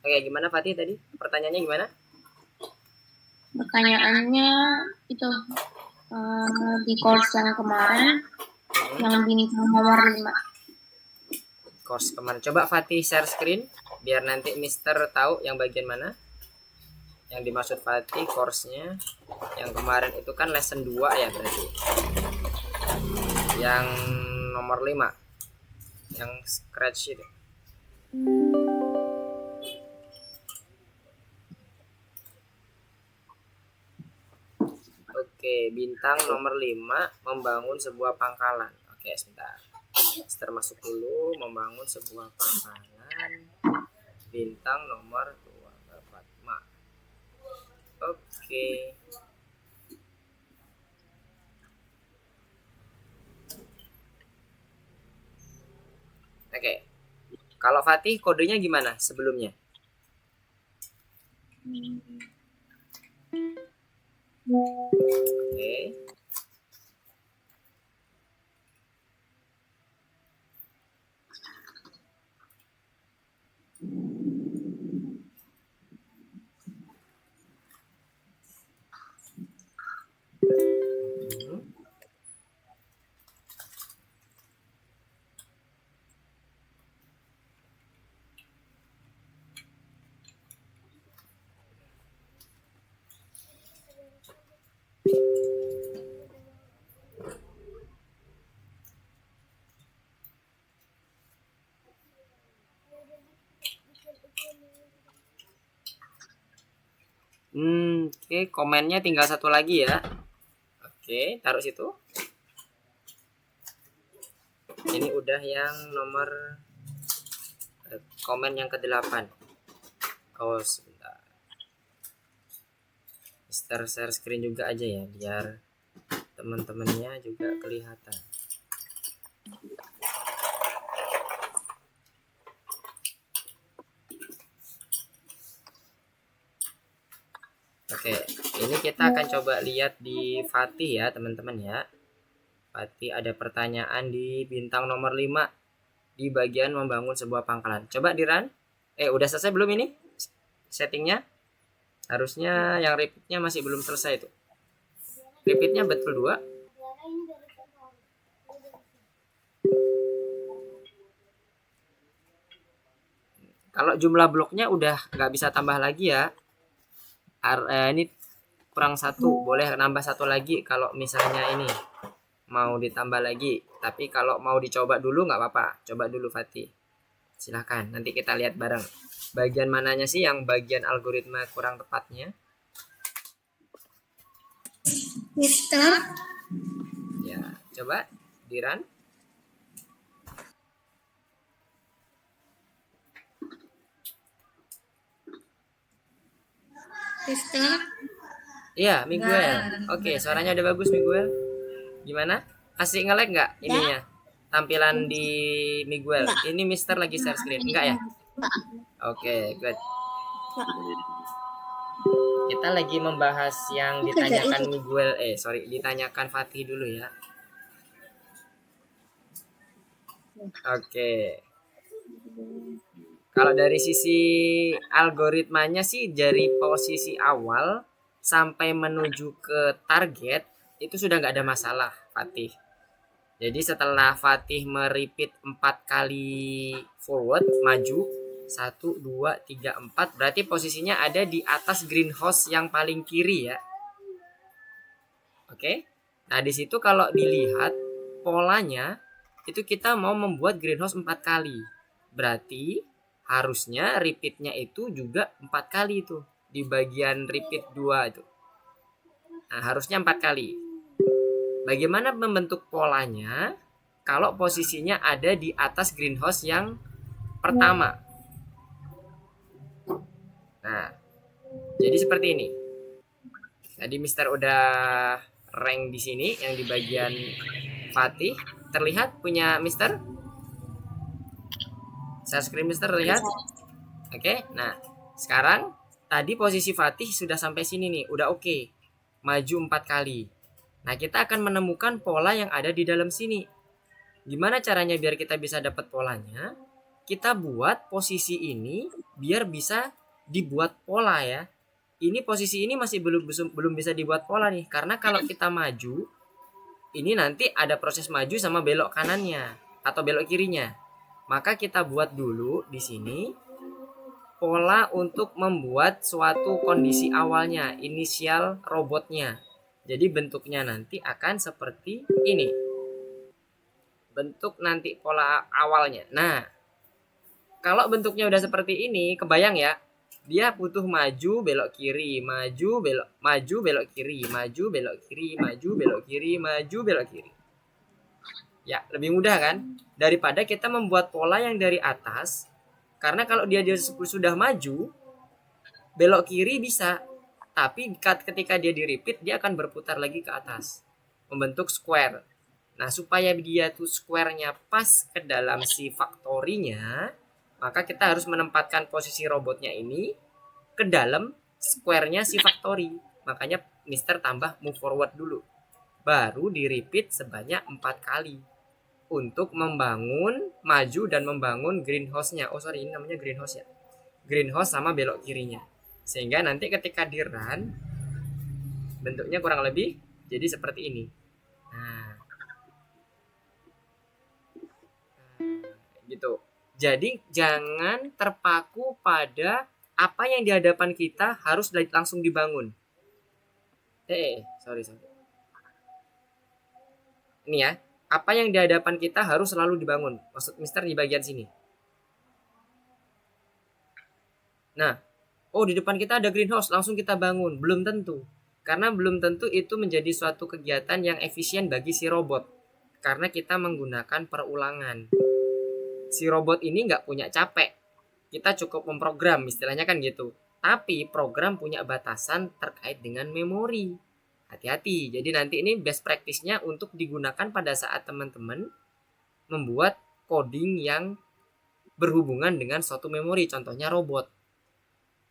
Oke, gimana Fatih tadi? Pertanyaannya gimana? Pertanyaannya itu di course yang kemarin yang bintang nomor 5. Course kemarin. Coba Fatih share screen biar nanti Mister tahu yang bagian mana. Yang dimaksud Fatih course-nya yang kemarin itu kan lesson 2 ya berarti. Yang nomor 5. Yang scratch itu. Oke, bintang nomor 5 membangun sebuah pangkalan. Oke, sebentar. Mister masuk dulu, membangun sebuah pangkalan. Bintang nomor 2 dapat ma. Oke. Oke. Kalau Fatih kodenya gimana sebelumnya? Oke. Oke, komennya tinggal satu lagi ya. Oke, taruh situ. Ini udah yang nomor komen yang ke-8. Oh, sebentar. Mister share screen juga aja ya biar teman-temannya juga kelihatan. Oke, ini kita akan coba lihat di Fatih ya teman-teman ya. Fatih ada pertanyaan di bintang nomor 5 di bagian membangun sebuah pangkalan. Coba di run. Udah selesai belum ini settingnya? Harusnya yang repeatnya masih belum selesai tuh. Repeatnya betul 2. Kalau jumlah bloknya udah nggak bisa tambah lagi ya. Ini kurang 1, boleh nambah 1 lagi kalau misalnya ini mau ditambah lagi. Tapi kalau mau dicoba dulu nggak apa-apa. Coba dulu Fatih. Silahkan, nanti kita lihat bareng. Bagian mananya sih yang bagian algoritma kurang tepatnya? Mister. Ya, coba di run. Mister. Iya, Miguel. Oke, suaranya udah bagus Miguel. Gimana? Kasih nge-lag nggak ininya? Tampilan di Miguel. Ini Mister lagi share screen. Enggak ya? Oke, good. Kita lagi membahas yang ditanyakan Miguel. Ditanyakan Fatih dulu ya. Oke. Kalau dari sisi algoritmanya sih dari posisi awal sampai menuju ke target itu sudah nggak ada masalah Fatih. Jadi setelah Fatih merepeat 4 kali forward maju 1, 2, 3, 4 berarti posisinya ada di atas greenhouse yang paling kiri ya. Oke. Nah, di situ kalau dilihat polanya itu kita mau membuat greenhouse 4 kali. Berarti harusnya repeatnya itu juga 4 kali itu di bagian repeat 2 itu. Nah, harusnya 4 kali. Bagaimana membentuk polanya kalau posisinya ada di atas greenhouse yang pertama? Nah, jadi seperti ini. Tadi Mister udah rank di sini yang di bagian Fatih. Terlihat punya Mister? Share screen Mister terlihat? Oke, nah sekarang tadi posisi Fatih sudah sampai sini nih, udah oke. Maju 4 kali. Nah, kita akan menemukan pola yang ada di dalam sini. Gimana caranya biar kita bisa dapat polanya? Kita buat posisi ini biar bisa dibuat pola ya. Ini posisi ini masih belum bisa dibuat pola nih, karena kalau kita maju ini nanti ada proses maju sama belok kanannya atau belok kirinya. Maka kita buat dulu di sini pola untuk membuat suatu kondisi awalnya, inisial robotnya. Jadi bentuknya nanti akan seperti ini. Bentuk nanti pola awalnya. Nah, kalau bentuknya udah seperti ini, kebayang ya, dia butuh maju belok kiri, maju belok kiri, maju belok kiri, maju belok kiri, maju belok kiri. Ya, lebih mudah kan daripada kita membuat pola yang dari atas. Karena kalau dia sudah maju belok kiri bisa, tapi ketika dia di repeat dia akan berputar lagi ke atas membentuk square. Nah, supaya dia tuh square-nya pas ke dalam si factory-nya, maka kita harus menempatkan posisi robotnya ini ke dalam square-nya si factory. Makanya Mister tambah move forward dulu. Baru di repeat sebanyak 4 kali. Untuk membangun, maju dan membangun greenhouse-nya. Oh sorry, ini namanya greenhouse ya. Greenhouse sama belok kirinya. Sehingga nanti ketika di run, bentuknya kurang lebih jadi seperti ini. Nah, gitu. Jadi jangan terpaku pada apa yang di hadapan kita harus langsung dibangun. Sorry. Ini ya, apa yang di hadapan kita harus selalu dibangun. Maksud Mister di bagian sini. Nah, oh di depan kita ada greenhouse, langsung kita bangun. Belum tentu. Karena belum tentu itu menjadi suatu kegiatan yang efisien bagi si robot. Karena kita menggunakan perulangan. Si robot ini nggak punya capek. Kita cukup memprogram, istilahnya kan gitu. Tapi program punya batasan terkait dengan memori. Hati-hati. Jadi nanti ini best practice-nya untuk digunakan pada saat teman-teman membuat coding yang berhubungan dengan suatu memori, contohnya robot.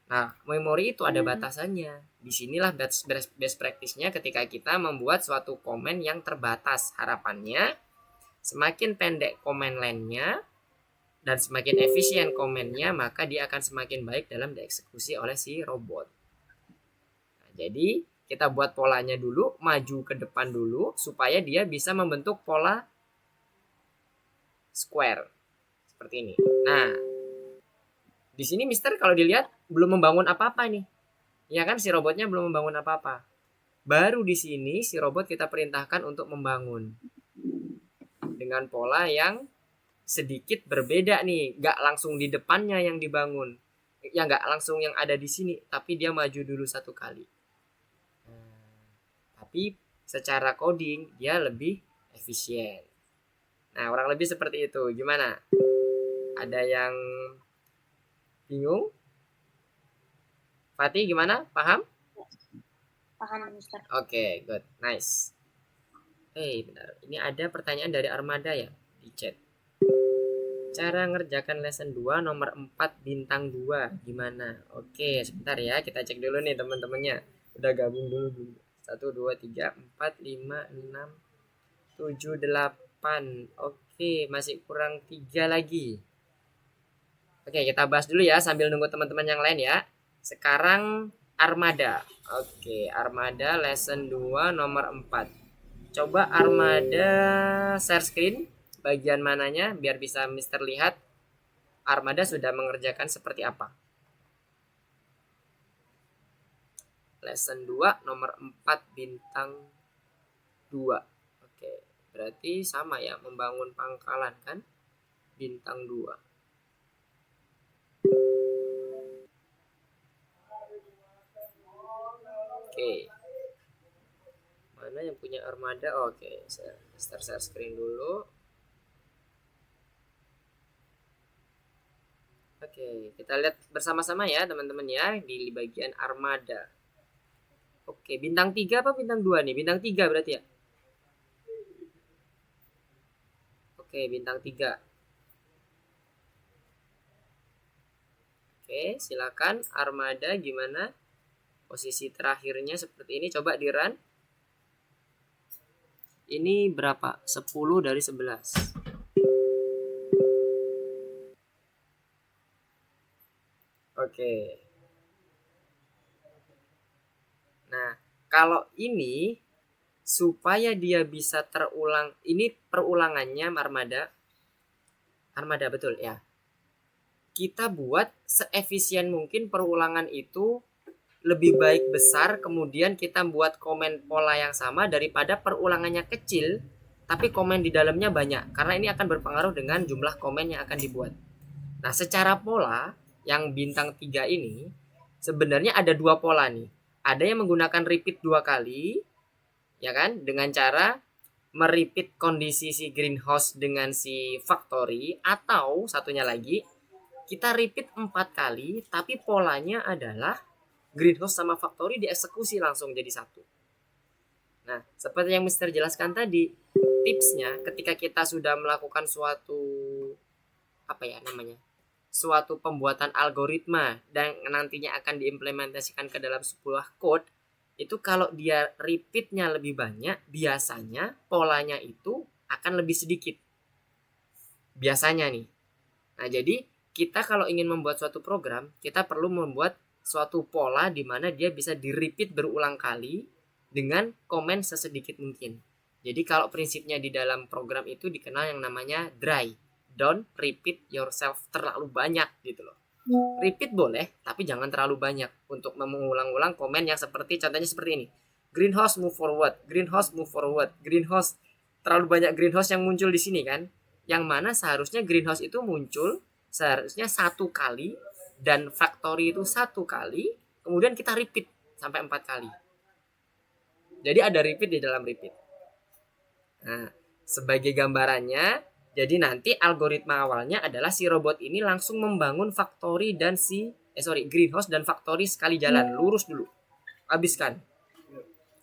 Nah, memori itu ada batasannya. Disinilah best practice-nya ketika kita membuat suatu komen yang terbatas. Harapannya semakin pendek komen line-nya dan semakin efisien komennya, maka dia akan semakin baik dalam dieksekusi oleh si robot. Nah, jadi kita buat polanya dulu, maju ke depan dulu supaya dia bisa membentuk pola square seperti ini. Nah, di sini Mister kalau dilihat belum membangun apa-apa nih. Ya kan, si robotnya belum membangun apa-apa. Baru di sini si robot kita perintahkan untuk membangun dengan pola yang sedikit berbeda nih, nggak langsung di depannya yang dibangun, ya nggak langsung yang ada di sini, tapi dia maju dulu satu kali. Tapi secara coding dia lebih efisien. Nah, kurang lebih seperti itu. Gimana? Ada yang bingung? Fatih gimana? Paham? Paham, Mister. Oke, good, nice. Bentar. Ini ada pertanyaan dari Armada ya di chat. Cara ngerjakan lesson 2 nomor 4 bintang 2 gimana? Oke, sebentar ya, kita cek dulu nih teman-temannya. Udah gabung dulu. 1 2 3 4 5 6 7 8. Oke, masih kurang 3 lagi. Oke, kita bahas dulu ya sambil nunggu teman-teman yang lain ya. Sekarang Armada. Oke, Armada lesson 2 nomor 4. Coba Armada share screen bagian mananya biar bisa Mister lihat Armada sudah mengerjakan seperti apa. Lesson 2 nomor 4 bintang 2. Oke, berarti sama ya, membangun pangkalan kan? Bintang 2. Oke. Mana yang punya Armada? Oke, Mister share screen dulu. Oke, kita lihat bersama-sama ya teman-teman ya di bagian Armada. Oke, bintang 3 apa bintang 2 nih? Bintang 3 berarti ya? Oke, bintang 3. Oke, silakan Armada gimana? Posisi terakhirnya seperti ini, coba di run. Ini berapa? 10 dari 11. Oke. Nah, kalau ini supaya dia bisa terulang, ini perulangannya Armada. Armada betul ya. Kita buat seefisien mungkin perulangan itu lebih baik besar, kemudian kita buat komen pola yang sama daripada perulangannya kecil tapi komen di dalamnya banyak, karena ini akan berpengaruh dengan jumlah komen yang akan dibuat. Nah, secara pola yang bintang 3 ini sebenarnya ada dua pola nih. Ada yang menggunakan repeat 2 kali, ya kan, dengan cara merepeat kondisi si greenhouse dengan si factory, atau satunya lagi kita repeat 4 kali tapi polanya adalah greenhouse sama factory dieksekusi langsung jadi satu. Nah, seperti yang Mister jelaskan tadi, tipsnya ketika kita sudah melakukan suatu apa ya namanya, suatu pembuatan algoritma dan nantinya akan diimplementasikan ke dalam sebuah code, itu kalau dia repeatnya lebih banyak, biasanya polanya itu akan lebih sedikit. Biasanya nih. Nah, jadi kita kalau ingin membuat suatu program, kita perlu membuat suatu pola di mana dia bisa di-repeat berulang kali dengan komen sesedikit mungkin. Jadi kalau prinsipnya di dalam program itu dikenal yang namanya dry. Don't repeat yourself terlalu banyak gitu loh. Repeat boleh, tapi jangan terlalu banyak untuk mengulang-ulang komen yang seperti contohnya seperti ini. Greenhouse move forward, greenhouse move forward, greenhouse. Terlalu banyak greenhouse yang muncul di sini kan. Yang mana seharusnya greenhouse itu muncul seharusnya 1 kali dan factory itu 1 kali, kemudian kita repeat sampai 4 kali. Jadi ada repeat di dalam repeat. Nah, sebagai gambarannya, jadi nanti algoritma awalnya adalah si robot ini langsung membangun factory dan greenhouse dan factory sekali jalan, lurus dulu, habiskan.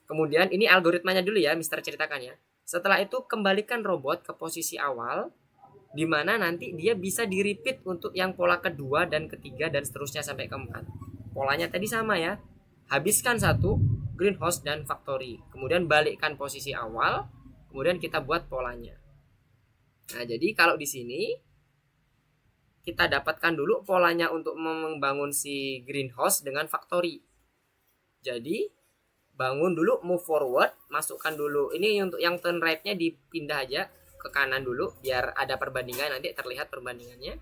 Kemudian ini algoritmanya dulu ya, Mister ceritakan ya. Setelah itu kembalikan robot ke posisi awal, di mana nanti dia bisa di-repeat untuk yang pola kedua dan ketiga dan seterusnya sampai keempat. Polanya tadi sama ya. Habiskan satu greenhouse dan factory. Kemudian balikkan posisi awal, kemudian kita buat polanya. Nah, jadi kalau di sini kita dapatkan dulu polanya untuk membangun si greenhouse dengan factory. Jadi bangun dulu, move forward, masukkan dulu. Ini untuk yang turn right-nya dipindah aja ke kanan dulu biar ada perbandingan, nanti terlihat perbandingannya.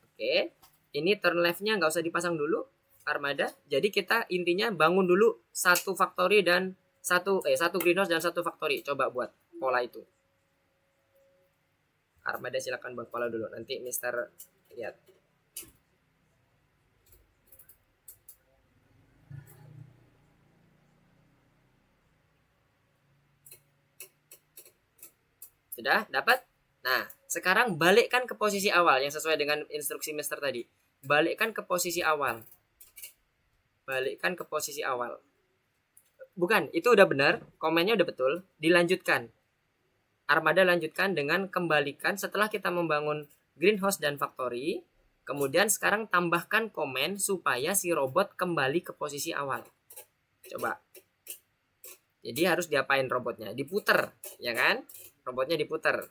Oke, ini turn left-nya nggak usah dipasang dulu Armada. Jadi kita intinya bangun dulu satu factory dan satu greenhouse dan satu factory. Coba buat pola itu. Armada silakan buat pola dulu, nanti Mister lihat. Sudah dapat? Nah, sekarang balikkan ke posisi awal yang sesuai dengan instruksi Mister tadi. Balikkan ke posisi awal. Balikkan ke posisi awal. Bukan, itu udah benar, komennya udah betul. Dilanjutkan. Armada lanjutkan dengan kembalikan setelah kita membangun greenhouse dan factory. Kemudian sekarang tambahkan komen supaya si robot kembali ke posisi awal. Coba. Jadi harus diapain robotnya? Diputer, ya kan? Robotnya diputer.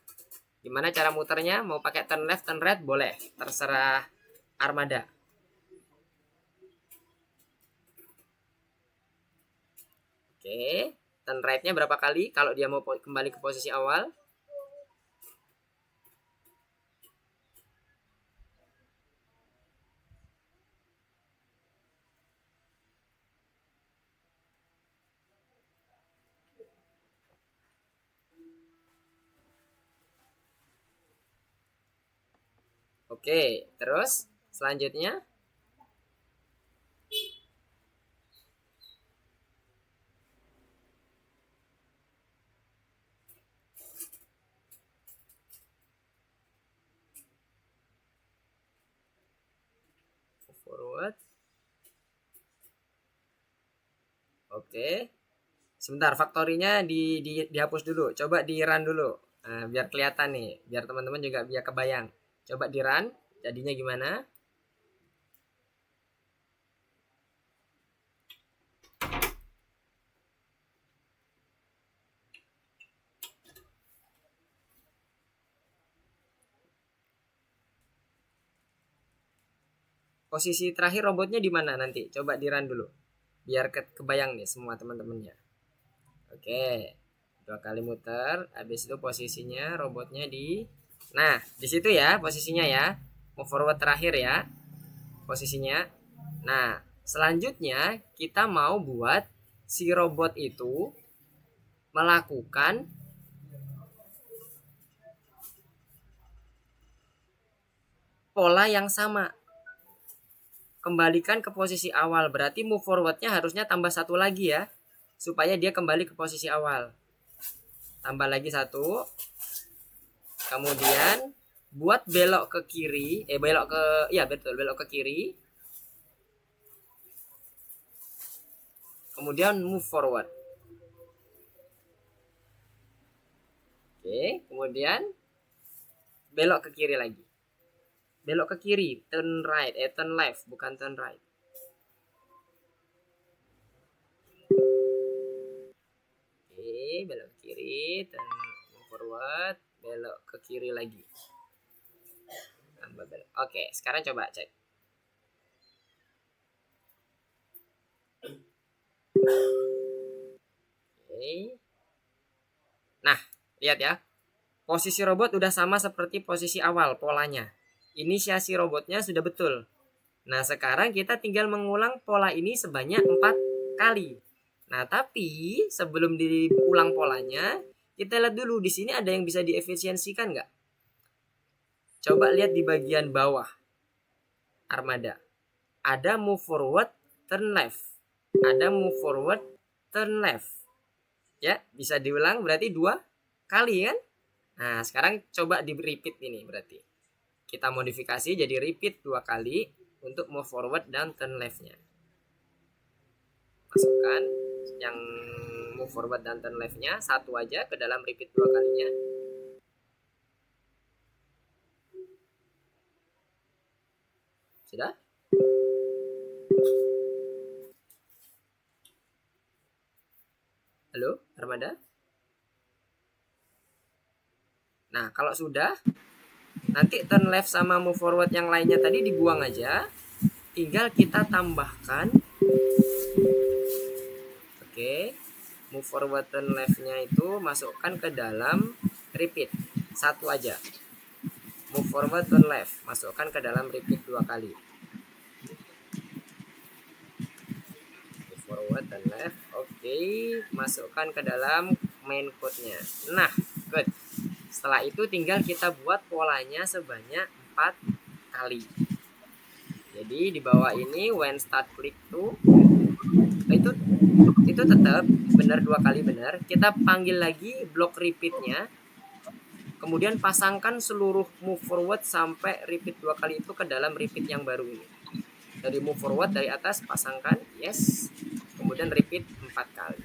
Gimana cara muternya? Mau pakai turn left, turn right? Boleh. Terserah Armada. Oke. Turn right-nya berapa kali kalau dia mau kembali ke posisi awal? Oke, terus selanjutnya forward. Oke. Sebentar, faktorinya dihapus dulu. Coba di run dulu. Nah, biar kelihatan nih, biar teman-teman juga biar kebayang. Coba di run, jadinya gimana? Posisi terakhir robotnya di mana nanti? Coba di run dulu. Biar kebayang nih semua teman-temannya. Oke. 2 kali muter, habis itu posisinya robotnya di di situ ya posisinya ya. Move forward terakhir ya. Posisinya. Nah, selanjutnya kita mau buat si robot itu melakukan pola yang sama. Kembalikan ke posisi awal. Berarti move forwardnya harusnya tambah 1 lagi ya. Supaya dia kembali ke posisi awal. Tambah lagi 1. Kemudian buat belok ke kiri. Belok ke kiri. Kemudian move forward. Oke, kemudian belok ke kiri lagi. Belok ke kiri, turn left, bukan turn right. Oke, belok ke kiri, turn forward, belok ke kiri lagi. Tambah belok. Oke, sekarang coba cek. Oke. Nah, lihat ya. Posisi robot udah sama seperti posisi awal polanya. Inisiasi robotnya sudah betul. Nah, sekarang kita tinggal mengulang pola ini sebanyak 4 kali. Nah, tapi sebelum diulang polanya, kita lihat dulu di sini ada yang bisa diefisiensikan nggak? Coba lihat di bagian bawah armada. Ada move forward, turn left. Ada move forward, turn left. Ya, bisa diulang berarti 2 kali kan? Nah, sekarang coba di repeat ini berarti. Kita modifikasi jadi repeat 2 kali untuk move forward dan turn left-nya. Masukkan yang move forward dan turn left-nya 1 aja ke dalam repeat 2 kalinya. Sudah? Halo, Armada? Nah, kalau sudah, nanti turn left sama move forward yang lainnya tadi dibuang aja. Tinggal kita tambahkan. Oke. Move forward turn left-nya itu masukkan ke dalam repeat. 1 aja. Move forward turn left, masukkan ke dalam repeat 2 kali. Move forward turn left. Oke, masukkan ke dalam main code-nya. Nah, good. Setelah itu tinggal kita buat polanya sebanyak 4 kali. Jadi di bawah ini when start click to itu tetap benar 2 kali benar. Kita panggil lagi blok repeatnya. Kemudian pasangkan seluruh move forward sampai repeat 2 kali itu ke dalam repeat yang baru ini. Dari move forward dari atas pasangkan yes. Kemudian repeat 4 kali.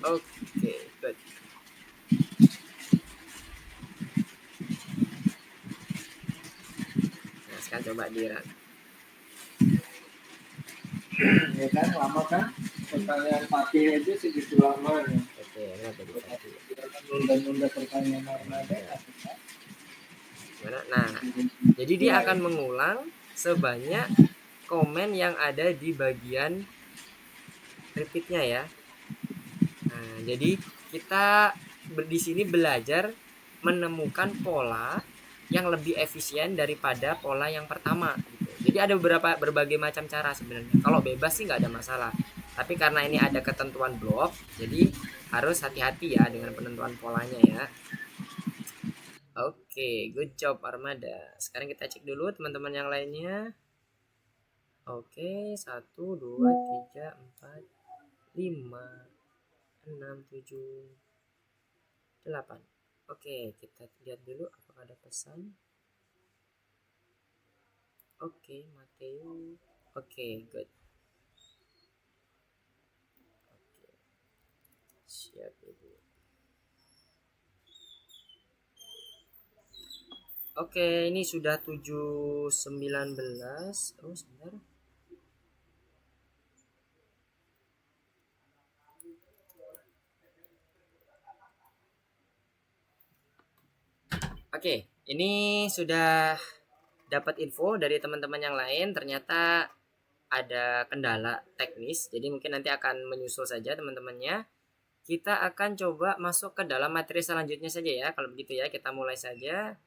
Oke, good. Nah, sekarang coba di run. Ya kan, lama kan? Pertanyaan Fatih itu segitu lama ya. Oke, ini tadi Fatih. Nunda-nunda pertanyaan armada. Nah, jadi dia akan mengulang sebanyak komen yang ada di bagian repeatnya ya. Nah, jadi kita di sini belajar menemukan pola yang lebih efisien daripada pola yang pertama gitu. Jadi ada berbagai macam cara sebenarnya. Kalau bebas sih nggak ada masalah. Tapi karena ini ada ketentuan blok, jadi harus hati-hati ya dengan penentuan polanya ya. Oke, good job Armada. Sekarang kita cek dulu teman-teman yang lainnya. Oke, 1, 2, 3, 4, 5, 6, 7, 8. Oke, kita lihat dulu apakah ada pesan. Oke, Mateo. Oke, good. Oke. Siap, Ibu. Oke, ini sudah 7.19. Oh, sebentar. Oke, ini sudah dapat info dari teman-teman yang lain ternyata ada kendala teknis, jadi mungkin nanti akan menyusul saja teman-temannya. Kita akan coba masuk ke dalam materi selanjutnya saja ya. Kalau begitu ya, kita mulai saja.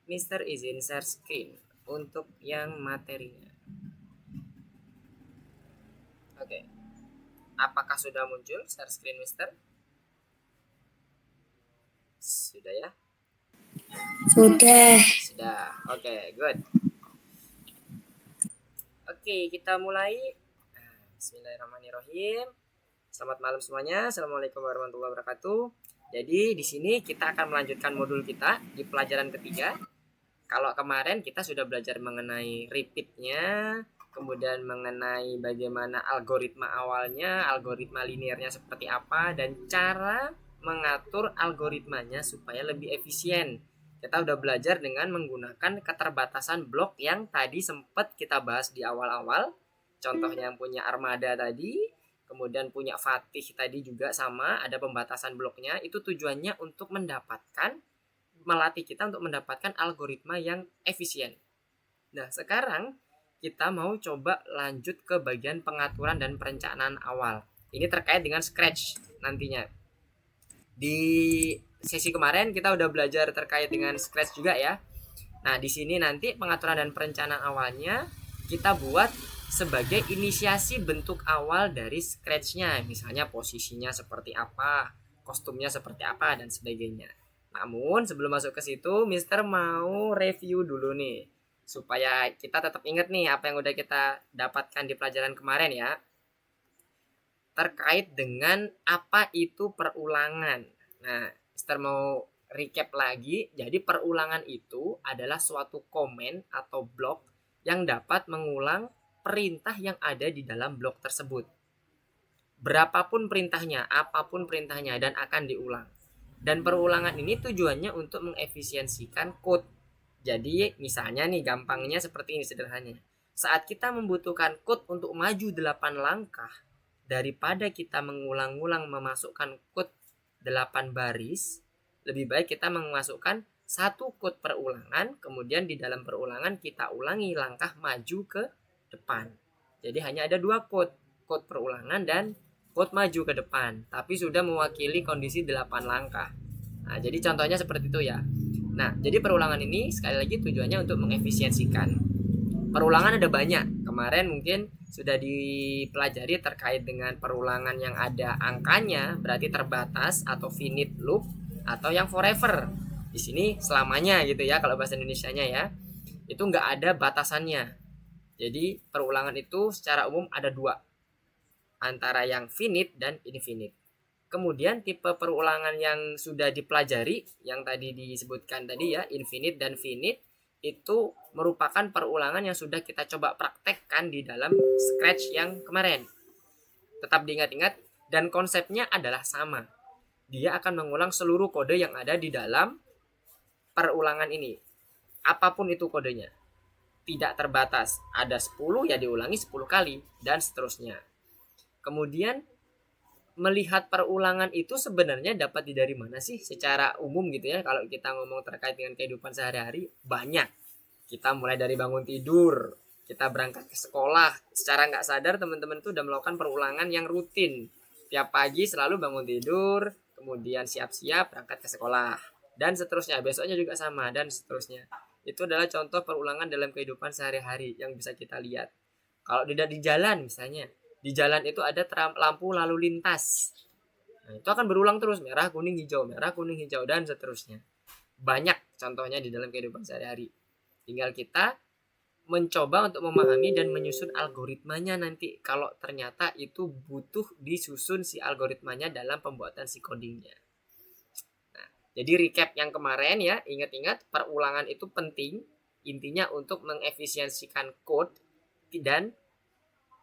Mister izin share screen untuk yang materinya. Oke. Apakah sudah muncul share screen Mister? Sudah ya? Sudah. Oke, good. Oke, kita mulai. Bismillahirrahmanirrahim. Selamat malam semuanya. Assalamualaikum warahmatullahi wabarakatuh. Jadi di sini kita akan melanjutkan modul kita di pelajaran ketiga. Kalau kemarin kita sudah belajar mengenai repeatnya, kemudian mengenai bagaimana algoritma awalnya, algoritma linearnya seperti apa, dan cara mengatur algoritmanya supaya lebih efisien. Kita udah belajar dengan menggunakan keterbatasan blok yang tadi sempat kita bahas di awal-awal. Contohnya yang punya Armada tadi, kemudian punya Fatih tadi juga sama, ada pembatasan bloknya. Itu tujuannya untuk melatih kita untuk mendapatkan algoritma yang efisien. Nah, sekarang kita mau coba lanjut ke bagian pengaturan dan perencanaan awal. Ini terkait dengan Scratch nantinya. Di sesi kemarin kita udah belajar terkait dengan Scratch juga ya. Nah, di sini nanti pengaturan dan perencanaan awalnya kita buat sebagai inisiasi bentuk awal dari Scratch-nya. Misalnya posisinya seperti apa, kostumnya seperti apa, dan sebagainya. Namun sebelum masuk ke situ, Mister mau review dulu nih, supaya kita tetap ingat nih apa yang udah kita dapatkan di pelajaran kemarin ya, terkait dengan apa itu perulangan. Nah, Mister mau recap lagi. Jadi perulangan itu adalah suatu komen atau blok yang dapat mengulang perintah yang ada di dalam blok tersebut. Berapapun perintahnya, apapun perintahnya, dan akan diulang. Dan perulangan ini tujuannya untuk mengefisiensikan code. Jadi misalnya nih gampangnya seperti ini sederhananya. Saat kita membutuhkan code untuk maju 8 langkah, daripada kita mengulang-ulang memasukkan code 8 baris, lebih baik kita memasukkan satu code perulangan, kemudian di dalam perulangan kita ulangi langkah maju ke depan. Jadi hanya ada 2 code perulangan dan code maju ke depan, tapi sudah mewakili kondisi 8 langkah. Nah, jadi contohnya seperti itu ya. Nah, jadi perulangan ini sekali lagi tujuannya untuk mengefisiensikan. Perulangan ada banyak. Kemarin mungkin sudah dipelajari terkait dengan perulangan yang ada angkanya, berarti terbatas atau finite loop, atau yang forever. Di sini selamanya gitu ya kalau bahasa Indonesianya ya. Itu nggak ada batasannya. Jadi perulangan itu secara umum ada 2. Antara yang finite dan infinite. Kemudian tipe perulangan yang sudah dipelajari, yang tadi disebutkan tadi ya, infinite dan finite, itu merupakan perulangan yang sudah kita coba praktekkan di dalam Scratch yang kemarin. Tetap diingat-ingat, dan konsepnya adalah sama. Dia akan mengulang seluruh kode yang ada di dalam perulangan ini. Apapun itu kodenya. Tidak terbatas. Ada 10 ya diulangi 10 kali, dan seterusnya. Kemudian melihat perulangan itu sebenarnya dapat dari mana sih secara umum gitu ya. Kalau kita ngomong terkait dengan kehidupan sehari-hari, banyak. Kita mulai dari bangun tidur, kita berangkat ke sekolah, secara nggak sadar teman-teman itu udah melakukan perulangan yang rutin. Tiap pagi selalu bangun tidur, kemudian siap-siap berangkat ke sekolah, dan seterusnya. Besoknya juga sama, dan seterusnya. Itu adalah contoh perulangan dalam kehidupan sehari-hari yang bisa kita lihat. Kalau tidak di jalan misalnya, di jalan itu ada lampu lalu lintas. Nah, itu akan berulang terus, merah, kuning, hijau, dan seterusnya. Banyak contohnya di dalam kehidupan sehari-hari. Tinggal kita mencoba untuk memahami dan menyusun algoritmanya nanti kalau ternyata itu butuh disusun si algoritmanya dalam pembuatan si codingnya. Nah, jadi recap yang kemarin ya, ingat-ingat perulangan itu penting, intinya untuk mengefisiensikan code. Dan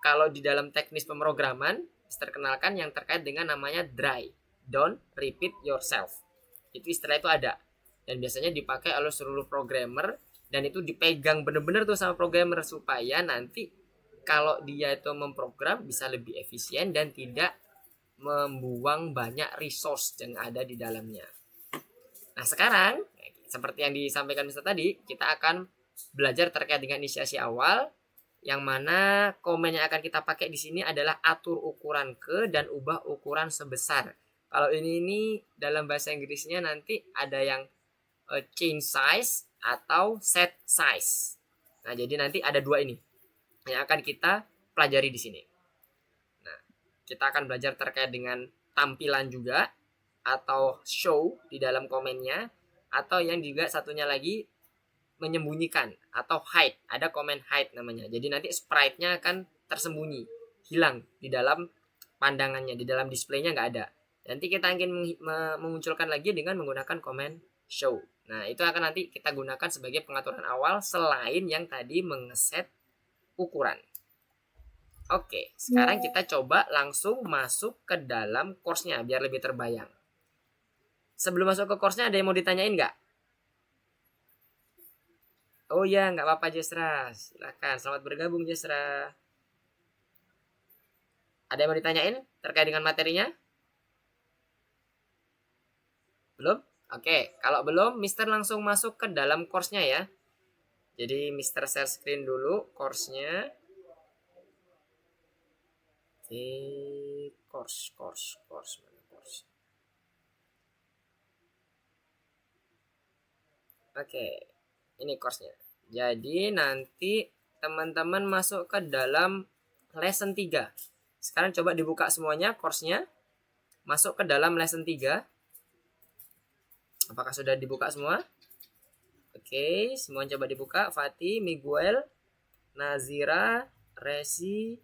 kalau di dalam teknis pemrograman, terkenalkan yang terkait dengan namanya DRY, don't repeat yourself. Itu istilah itu ada, dan biasanya dipakai oleh seluruh programmer, dan itu dipegang bener-bener tuh sama programmer supaya nanti kalau dia itu memprogram bisa lebih efisien dan tidak membuang banyak resource yang ada di dalamnya. Nah sekarang seperti yang disampaikan Mister tadi, kita akan belajar terkait dengan inisiasi awal, yang mana komen yang akan kita pakai di sini adalah atur ukuran ke dan ubah ukuran sebesar. Kalau ini dalam bahasa Inggrisnya nanti ada yang change size atau set size. Nah, jadi nanti ada dua ini yang akan kita pelajari di sini. Nah, kita akan belajar terkait dengan tampilan juga atau show di dalam komennya, atau yang juga satunya lagi menyembunyikan atau hide. Ada komen hide namanya. Jadi nanti sprite-nya akan tersembunyi, hilang di dalam pandangannya, di dalam displaynya nggak ada. Nanti kita ingin memunculkan lagi dengan menggunakan komen show. Nah, itu akan nanti kita gunakan sebagai pengaturan awal selain yang tadi mengeset ukuran. Oke, sekarang kita coba langsung masuk ke dalam course-nya biar lebih terbayang. Sebelum masuk ke course-nya ada yang mau ditanyain nggak? Oh ya, nggak apa-apa Jesra. Silakan, selamat bergabung Jesra. Ada yang mau ditanyain terkait dengan materinya? Belum? Oke, kalau belum, Mister langsung masuk ke dalam course-nya ya. Jadi Mister share screen dulu course-nya. Oke, course. Mana course? Oke, ini course-nya. Jadi nanti teman-teman masuk ke dalam lesson 3. Sekarang coba dibuka semuanya course-nya. Masuk ke dalam lesson 3. Apakah sudah dibuka semua? Oke, semua coba dibuka. Fatih, Miguel, Nazira, Resi,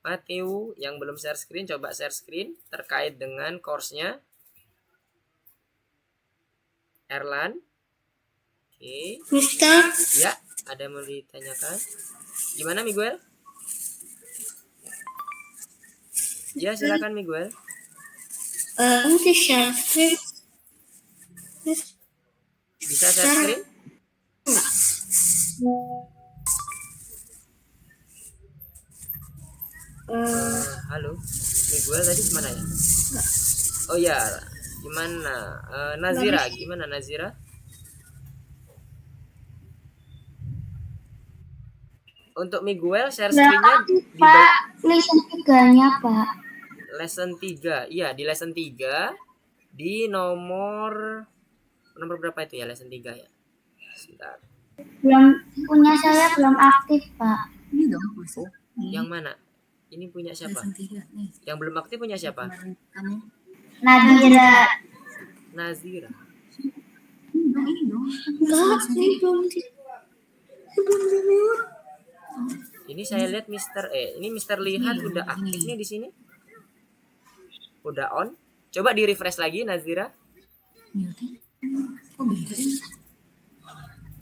Matthew. Yang belum share screen, coba share screen terkait dengan course-nya. Erlan. Oke. Mister, Ya, ada yang mau ditanyakan? Gimana Miguel? Ya, silakan Miguel. nanti share screen. Bisa share screen? Halo, Miguel tadi kemana ya? Oh ya, gimana? Nazira, gimana Nazira? Untuk Miguel share screen-nya di Pak, lesson 3-nya, Pak. lesson 3. Iya, di lesson 3 di nomor berapa itu ya lesson 3 ya? Sebentar. Punya saya belum aktif, Pak. Ini dong, Mas. Oh, yang mana? Ini punya siapa? Lesson 3 nih. Yang belum aktif punya siapa? Kamu Nadira. Nazira. ini dong. Enggak, saya belum Ini saya lihat ini Mister lihat udah aktif nih di sini. Udah on. Coba di refresh lagi Nazira. Mute. Kok beda sih?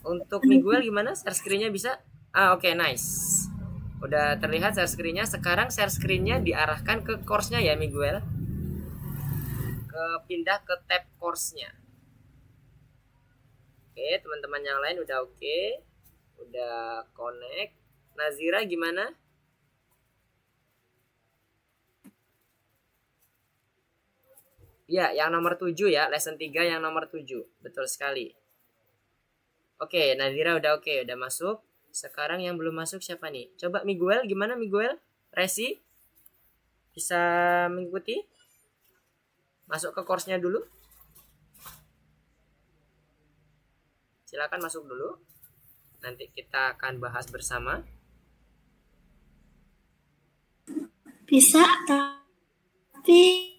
Untuk Miguel gimana? Share screen-nya bisa? Oke, nice. Udah terlihat share screen-nya. Sekarang share screen-nya diarahkan ke course-nya ya Miguel. Pindah ke tab course-nya. Oke, teman-teman yang lain udah oke. Udah connect. Nazira gimana? Ya, yang nomor 7 ya, lesson 3 yang nomor 7. Betul sekali. Oke, Nazira udah oke, udah masuk. Sekarang yang belum masuk siapa nih? Coba Miguel, gimana Miguel? Resi? Bisa mengikuti? Masuk ke course-nya dulu. Silakan masuk dulu. Nanti kita akan bahas bersama. Bisa, tapi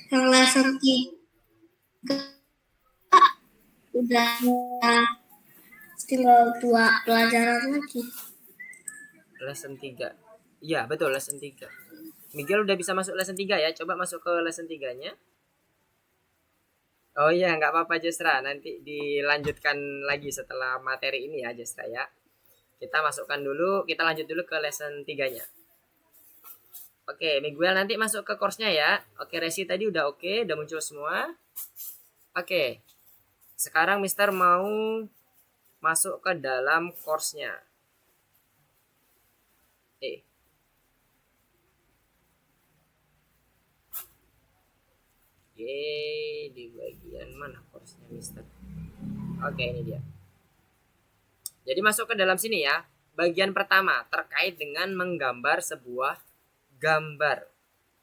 yang lesson 3 udah tinggal 2 pelajaran lagi. Lesson 3. Iya, betul lesson 3. Miguel udah bisa masuk lesson 3 ya. Coba masuk ke lesson 3-nya. Oh iya, nggak apa-apa Jesra. Nanti dilanjutkan lagi setelah materi ini ya Jesra ya. Kita masukkan dulu, kita lanjut dulu ke lesson 3-nya. Oke, Miguel nanti masuk ke course-nya ya. Oke, Resi tadi udah oke, udah muncul semua. Oke. Sekarang Mister mau masuk ke dalam course-nya. Oke, di bagian mana course-nya Mister? Oke, ini dia. Jadi masuk ke dalam sini ya. Bagian pertama terkait dengan menggambar sebuah gambar.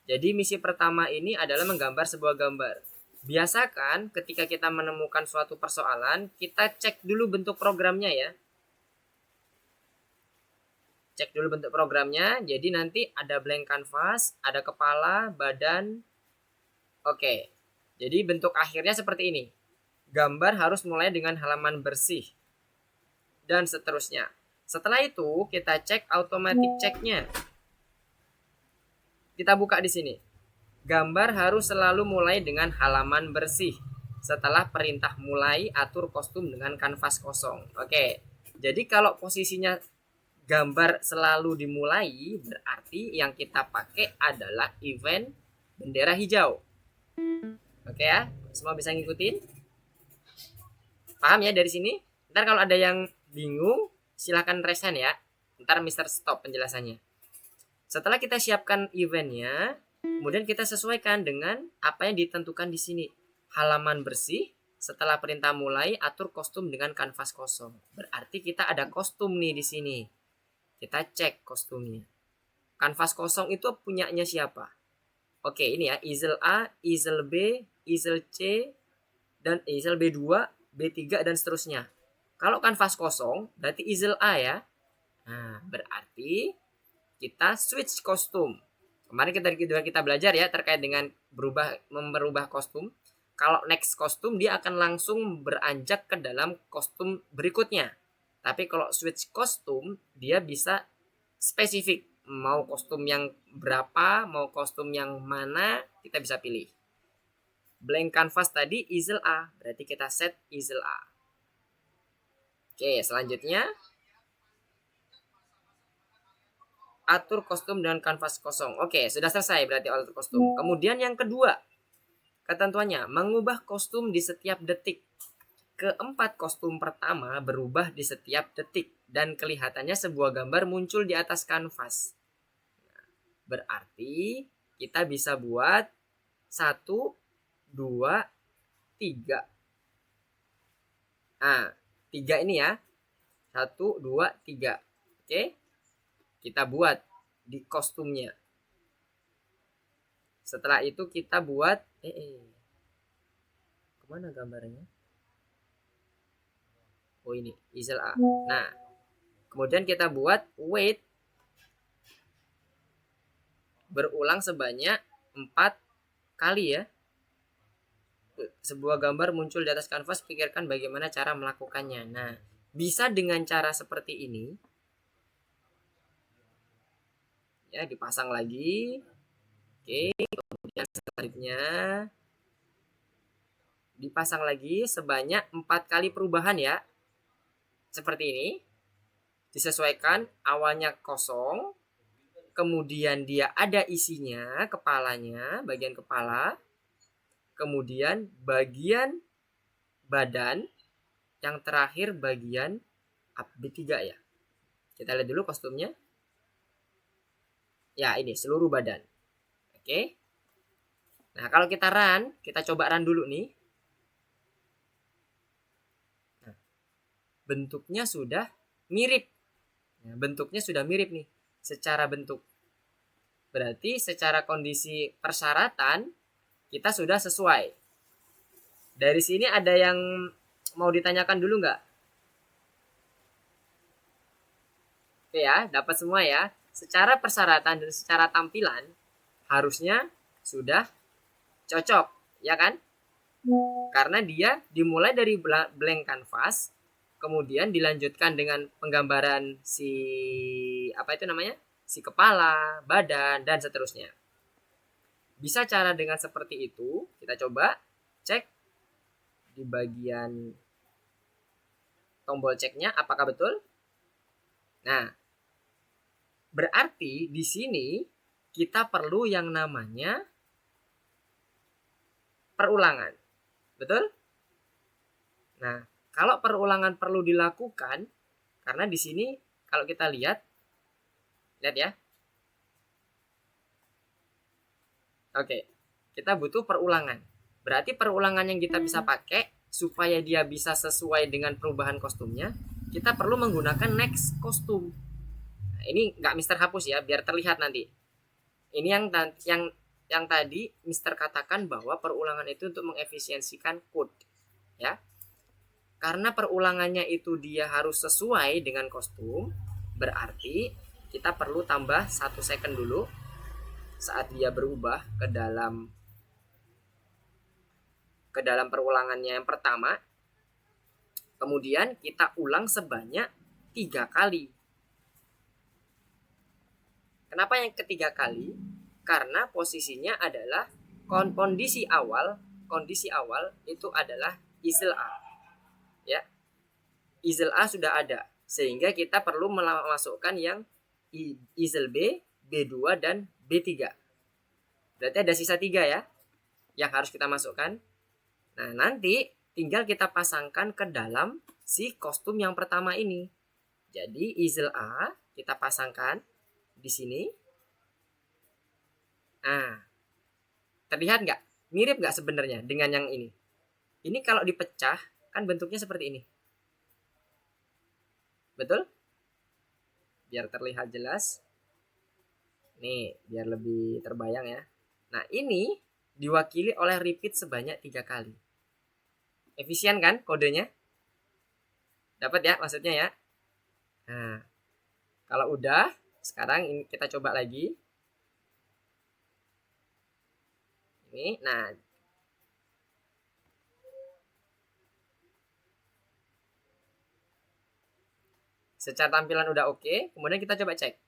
Jadi misi pertama ini adalah menggambar sebuah gambar. Biasakan ketika kita menemukan suatu persoalan, kita cek dulu bentuk programnya ya. Cek dulu bentuk programnya. Jadi nanti ada blank canvas, ada kepala, badan. Oke. Jadi bentuk akhirnya seperti ini. Gambar harus mulai dengan halaman bersih. Dan seterusnya. Setelah itu kita cek automatic checknya. Kita buka di sini. Gambar harus selalu mulai dengan halaman bersih. Setelah perintah mulai, atur kostum dengan kanvas kosong. Oke. Jadi kalau posisinya gambar selalu dimulai, berarti yang kita pakai adalah event bendera hijau. Oke ya, semua bisa ngikutin? Paham ya dari sini? Ntar kalau ada yang bingung, silahkan resen ya. Ntar Mister stop penjelasannya. Setelah kita siapkan eventnya, kemudian kita sesuaikan dengan apa yang ditentukan di sini. Halaman bersih, setelah perintah mulai, atur kostum dengan kanvas kosong. Berarti kita ada kostum nih di sini. Kita cek kostumnya. Kanvas kosong itu punyanya siapa? Oke, ini ya, easel A, easel B, easel C, dan easel B2, B3, dan seterusnya. Kalau kanvas kosong, berarti easel A ya. Nah, berarti kita switch kostum. Kemarin kita belajar ya terkait dengan merubah kostum. Kalau next kostum dia akan langsung beranjak ke dalam kostum berikutnya. Tapi kalau switch kostum dia bisa spesifik. Mau kostum yang berapa, mau kostum yang mana, kita bisa pilih. Blank canvas tadi easel A, berarti kita set easel A. Oke, selanjutnya atur kostum dengan kanvas kosong. Oke, sudah selesai berarti atur kostum. Kemudian yang kedua, ketentuannya mengubah kostum di setiap detik. Keempat kostum pertama berubah di setiap detik dan kelihatannya sebuah gambar muncul di atas kanvas. Berarti kita bisa buat 1, 2, 3. Nah, 3 ini ya. 1, 2, 3. Oke. Kita buat di kostumnya. Setelah itu kita buat kemana gambarnya? Oh ini easel A. Nah, kemudian kita buat weight berulang sebanyak 4 kali ya. Sebuah gambar muncul di atas kanvas, pikirkan bagaimana cara melakukannya. Nah, bisa dengan cara seperti ini. Ya, dipasang lagi. Oke, kemudian selanjutnya dipasang lagi sebanyak 4 kali perubahan ya. Seperti ini. Disesuaikan awalnya kosong, kemudian dia ada isinya, kepalanya, bagian kepala, kemudian bagian badan, yang terakhir bagian B3 ya. Kita lihat dulu kostumnya. Ya, ini seluruh badan. Oke. Nah, kalau kita run, kita coba run dulu nih. Nah, bentuknya sudah mirip. Nah, bentuknya sudah mirip nih secara bentuk. Berarti secara kondisi persyaratan kita sudah sesuai. Dari sini ada yang mau ditanyakan dulu nggak? Oke ya, dapat semua ya. Secara persyaratan dan secara tampilan harusnya sudah cocok, ya kan? Karena dia dimulai dari blank canvas, kemudian dilanjutkan dengan penggambaran si kepala, badan, dan seterusnya. Bisa cara dengan seperti itu, kita coba cek di bagian tombol ceknya apakah betul. Nah, berarti di sini kita perlu yang namanya perulangan. Betul? Nah, kalau perulangan perlu dilakukan, karena di sini kalau kita lihat ya. Oke, kita butuh perulangan. Berarti perulangan yang kita bisa pakai supaya dia bisa sesuai dengan perubahan kostumnya, kita perlu menggunakan next kostum. Nah, ini nggak Mister hapus ya, biar terlihat nanti. Ini yang tadi Mister katakan bahwa perulangan itu untuk mengefisiensikan code, ya. Karena perulangannya itu dia harus sesuai dengan kostum, berarti kita perlu tambah 1 second dulu saat dia berubah ke dalam perulangannya yang pertama. Kemudian kita ulang sebanyak 3 kali. Kenapa yang ketiga kali? Karena posisinya adalah kondisi awal itu adalah isel A. Ya. Isel A sudah ada, sehingga kita perlu memasukkan yang isel B, B2 dan B3. Berarti ada sisa 3 ya yang harus kita masukkan. Nah, nanti tinggal kita pasangkan ke dalam si kostum yang pertama ini. Jadi isel A kita pasangkan di sini. Nah, terlihat nggak? Mirip nggak sebenarnya dengan yang ini? Ini kalau dipecah kan bentuknya seperti ini. Betul? Biar terlihat jelas. Nih, biar lebih terbayang ya. Nah, ini diwakili oleh repeat sebanyak 3 kali. Efisien kan kodenya? Dapat ya maksudnya ya? Nah, kalau udah, sekarang ini kita coba lagi. Ini, nah. Secara tampilan udah oke, kemudian kita coba cek.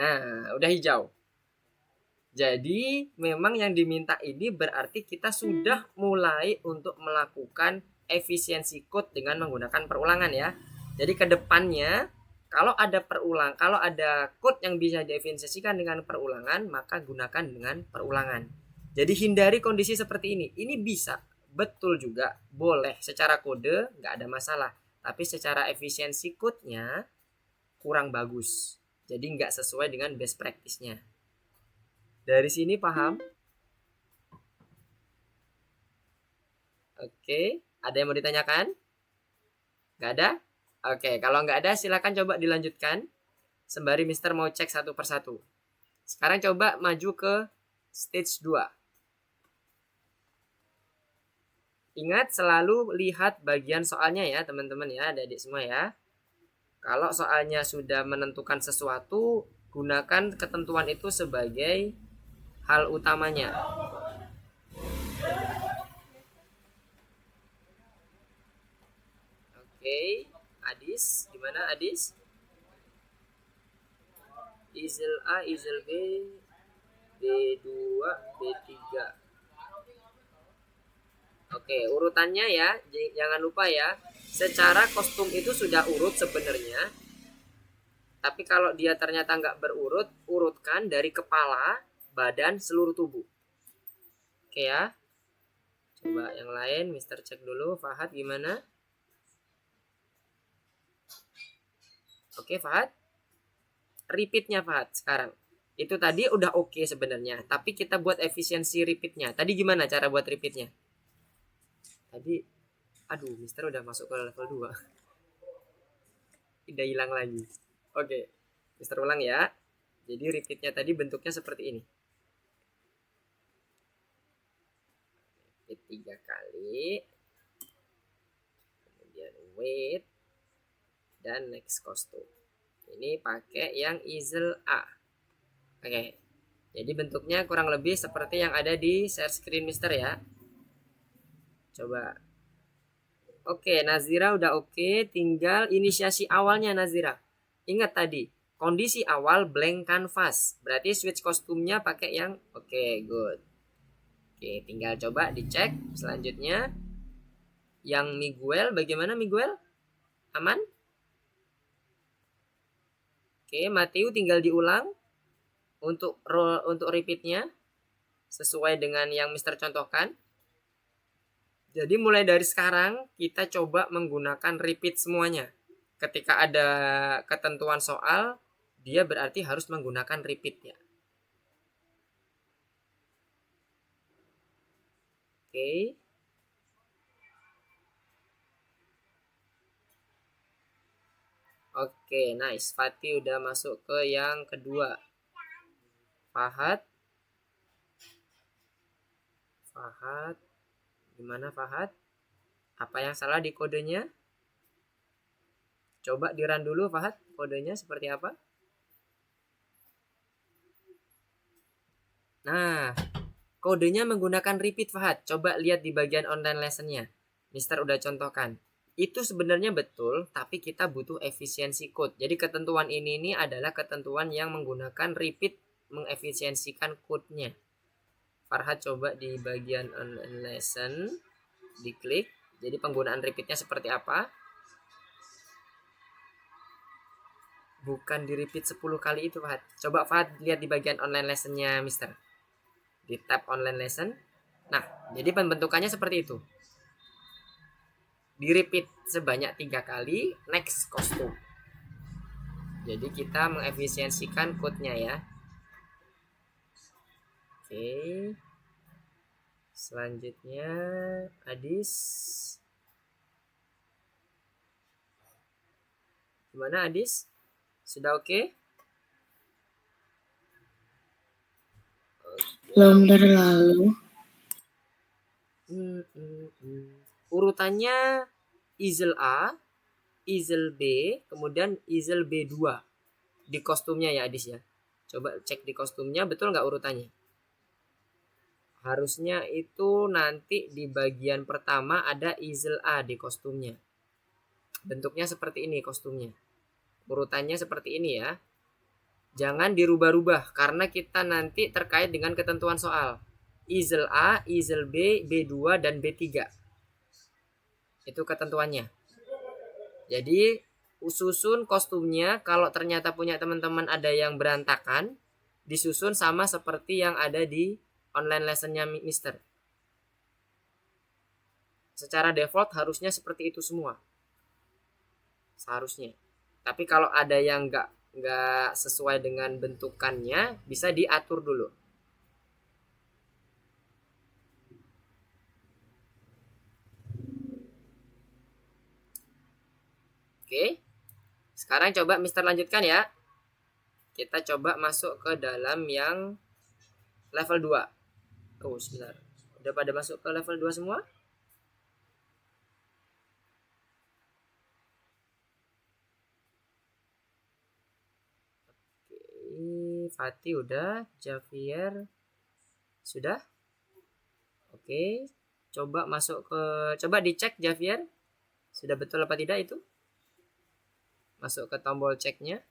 Nah, udah hijau. Jadi, memang yang diminta ini berarti kita sudah mulai untuk melakukan efisiensi code dengan menggunakan perulangan ya. Jadi ke depannya kalau ada code yang bisa diefisiensikan dengan perulangan, maka gunakan dengan perulangan. Jadi hindari kondisi seperti ini. Ini bisa, betul juga, boleh secara kode nggak ada masalah. Tapi secara efisiensi code-nya kurang bagus. Jadi nggak sesuai dengan best practice-nya. Dari sini paham? Oke, ada yang mau ditanyakan? Nggak ada? Oke, kalau nggak ada silakan coba dilanjutkan. Sembari Mister mau cek satu persatu. Sekarang coba maju ke stage 2. Ingat selalu lihat bagian soalnya ya teman-teman ya, adik-adik semua ya. Kalau soalnya sudah menentukan sesuatu, gunakan ketentuan itu sebagai hal utamanya. Oke, Adis, gimana Adis? Isel A, isel B, B2, B3. Oke, urutannya ya, jangan lupa ya. Secara kostum itu sudah urut sebenarnya. Tapi kalau dia ternyata nggak berurut, urutkan dari kepala, badan, seluruh tubuh. Oke ya. Coba yang lain, Mister cek dulu. Fahad gimana? Oke Fahad. Repeatnya Fahad sekarang. Itu tadi udah oke sebenarnya. Tapi kita buat efisiensi repeatnya. Tadi gimana cara buat repeatnya? Tadi, aduh Mister udah masuk ke level 2. Udah hilang lagi. Oke, Mister ulang ya. Jadi repeatnya tadi bentuknya seperti ini. Repeat 3 kali. Kemudian wait. Dan next costume. Ini pakai yang isel A. Oke. Jadi bentuknya kurang lebih seperti yang ada di share screen Mister ya. Coba. Oke, Nazira udah oke. Tinggal inisiasi awalnya Nazira. Ingat tadi, kondisi awal blank canvas. Berarti switch kostumnya pakai yang oke, good. Oke, tinggal coba dicek selanjutnya. Yang Miguel, bagaimana Miguel? Aman? Oke, Matthew tinggal diulang untuk repeatnya sesuai dengan yang Mister contohkan. Jadi mulai dari sekarang kita coba menggunakan repeat semuanya. Ketika ada ketentuan soal, dia berarti harus menggunakan repeatnya. Oke. Oke, nice. Fatih udah masuk ke yang kedua. Fahad. Gimana Fahad? Apa yang salah di kodenya? Coba di-run dulu Fahad, kodenya seperti apa? Nah, kodenya menggunakan repeat Fahad. Coba lihat di bagian online lessonnya. Mister udah contohkan. Itu sebenarnya betul, tapi kita butuh efisiensi code. Jadi ketentuan ini adalah ketentuan yang menggunakan repeat mengefisiensikan code-nya. Farhad coba di bagian online lesson, diklik. Jadi penggunaan repeatnya seperti apa? Bukan di repeat 10 kali itu Fahad. Coba Fahad lihat di bagian online lessonnya Mister. Di tab online lesson. Nah, jadi pembentukannya seperti itu. Di repeat sebanyak 3 kali, next kostum. Jadi kita mengefisiensikan code-nya ya. Oke. Selanjutnya Adis. Gimana Adis? Sudah oke? Belum terlalu. Urutannya easel A, easel B, kemudian easel B2 di kostumnya ya Adis ya. Coba cek di kostumnya betul nggak urutannya? Harusnya itu nanti di bagian pertama ada easel A di kostumnya. Bentuknya seperti ini kostumnya. Urutannya seperti ini ya. Jangan dirubah-rubah karena kita nanti terkait dengan ketentuan soal. Easel A, easel B, B2, dan B3. Itu ketentuannya. Jadi susun kostumnya kalau ternyata punya teman-teman ada yang berantakan, disusun sama seperti yang ada di online lessonnya Mister. Secara default harusnya seperti itu semua. Seharusnya. Tapi kalau ada yang nggak sesuai dengan bentukannya, bisa diatur dulu. Oke. Sekarang coba Mister lanjutkan ya. Kita coba masuk ke dalam yang level 2. Oh, sebentar. Udah pada masuk ke level 2 semua? Oke, Fatih udah, Javier sudah? Oke. Coba masuk ke coba dicek Javier. Sudah betul apa tidak itu? Masuk ke tombol ceknya.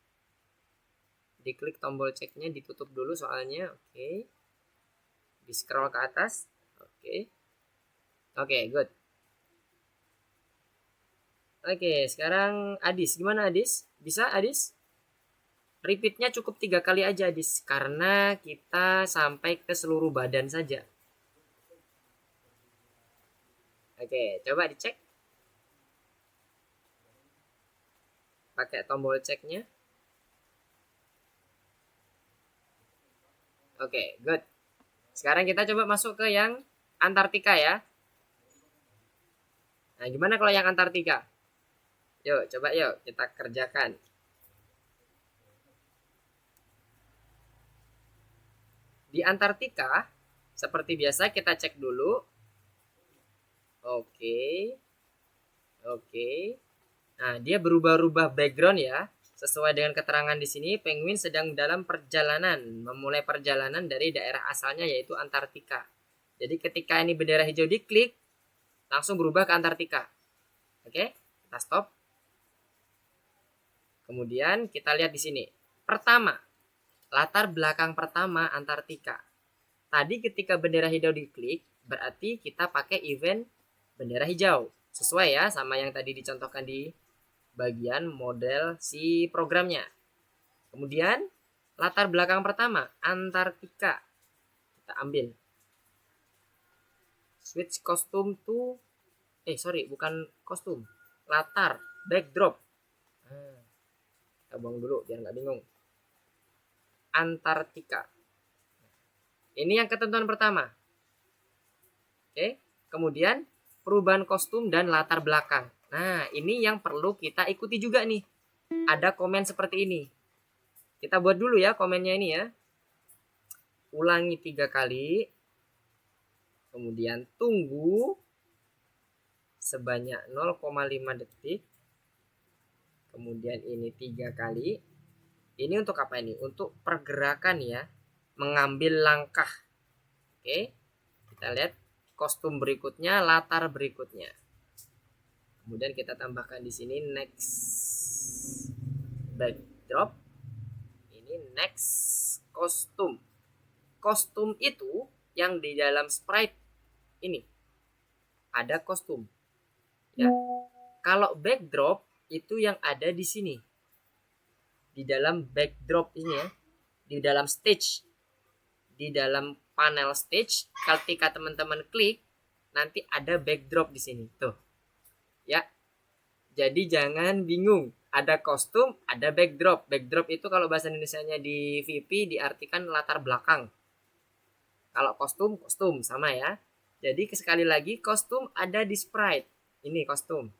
Diklik tombol ceknya, ditutup dulu soalnya. Oke. Di scroll ke atas. Oke. Oke, good. Oke, sekarang Adis. Gimana Adis? Bisa Adis? Repeatnya cukup 3 kali aja Adis. Karena kita sampai ke seluruh badan saja. Oke, coba dicek. Pakai tombol ceknya. Oke, good. Sekarang kita coba masuk ke yang Antartika ya. Nah, gimana kalau yang Antartika? Yuk, coba yuk kita kerjakan. Di Antartika, seperti biasa kita cek dulu. Oke. Nah, dia berubah-ubah background ya. Sesuai dengan keterangan di sini, penguin sedang dalam perjalanan, memulai perjalanan dari daerah asalnya yaitu Antartika. Jadi ketika ini bendera hijau diklik, langsung berubah ke Antartika. Oke, kita stop. Kemudian kita lihat di sini. Pertama, latar belakang pertama Antartika. Tadi ketika bendera hijau diklik, berarti kita pakai event bendera hijau. Sesuai ya sama yang tadi dicontohkan di bagian model si programnya. Kemudian latar belakang pertama Antartika. Kita ambil. Switch kostum to bukan kostum. Latar, backdrop. Kita buang dulu biar nggak bingung. Antartika. Ini yang ketentuan pertama. Oke, Kemudian perubahan kostum dan latar belakang. Nah, ini yang perlu kita ikuti juga nih. Ada komen seperti ini. Kita buat dulu ya komennya ini ya. Ulangi 3 kali. Kemudian tunggu sebanyak 0,5 detik. Kemudian ini 3 kali. Ini untuk apa ini? Untuk pergerakan ya. Mengambil langkah. Oke. Kita lihat kostum berikutnya, latar berikutnya. Kemudian kita tambahkan di sini next backdrop. Ini next kostum. Kostum itu yang di dalam sprite ini ada kostum. Ya. Kalau backdrop itu yang ada di sini. Di dalam backdrop ini ya. Di dalam stage. Di dalam panel stage, ketika teman-teman klik, nanti ada backdrop di sini. Tuh. Ya. Jadi jangan bingung. Ada kostum, ada backdrop. Backdrop itu kalau bahasa Indonesianya di VP diartikan latar belakang. Kalau kostum, kostum sama ya. Jadi sekali lagi kostum ada di sprite. Ini kostum.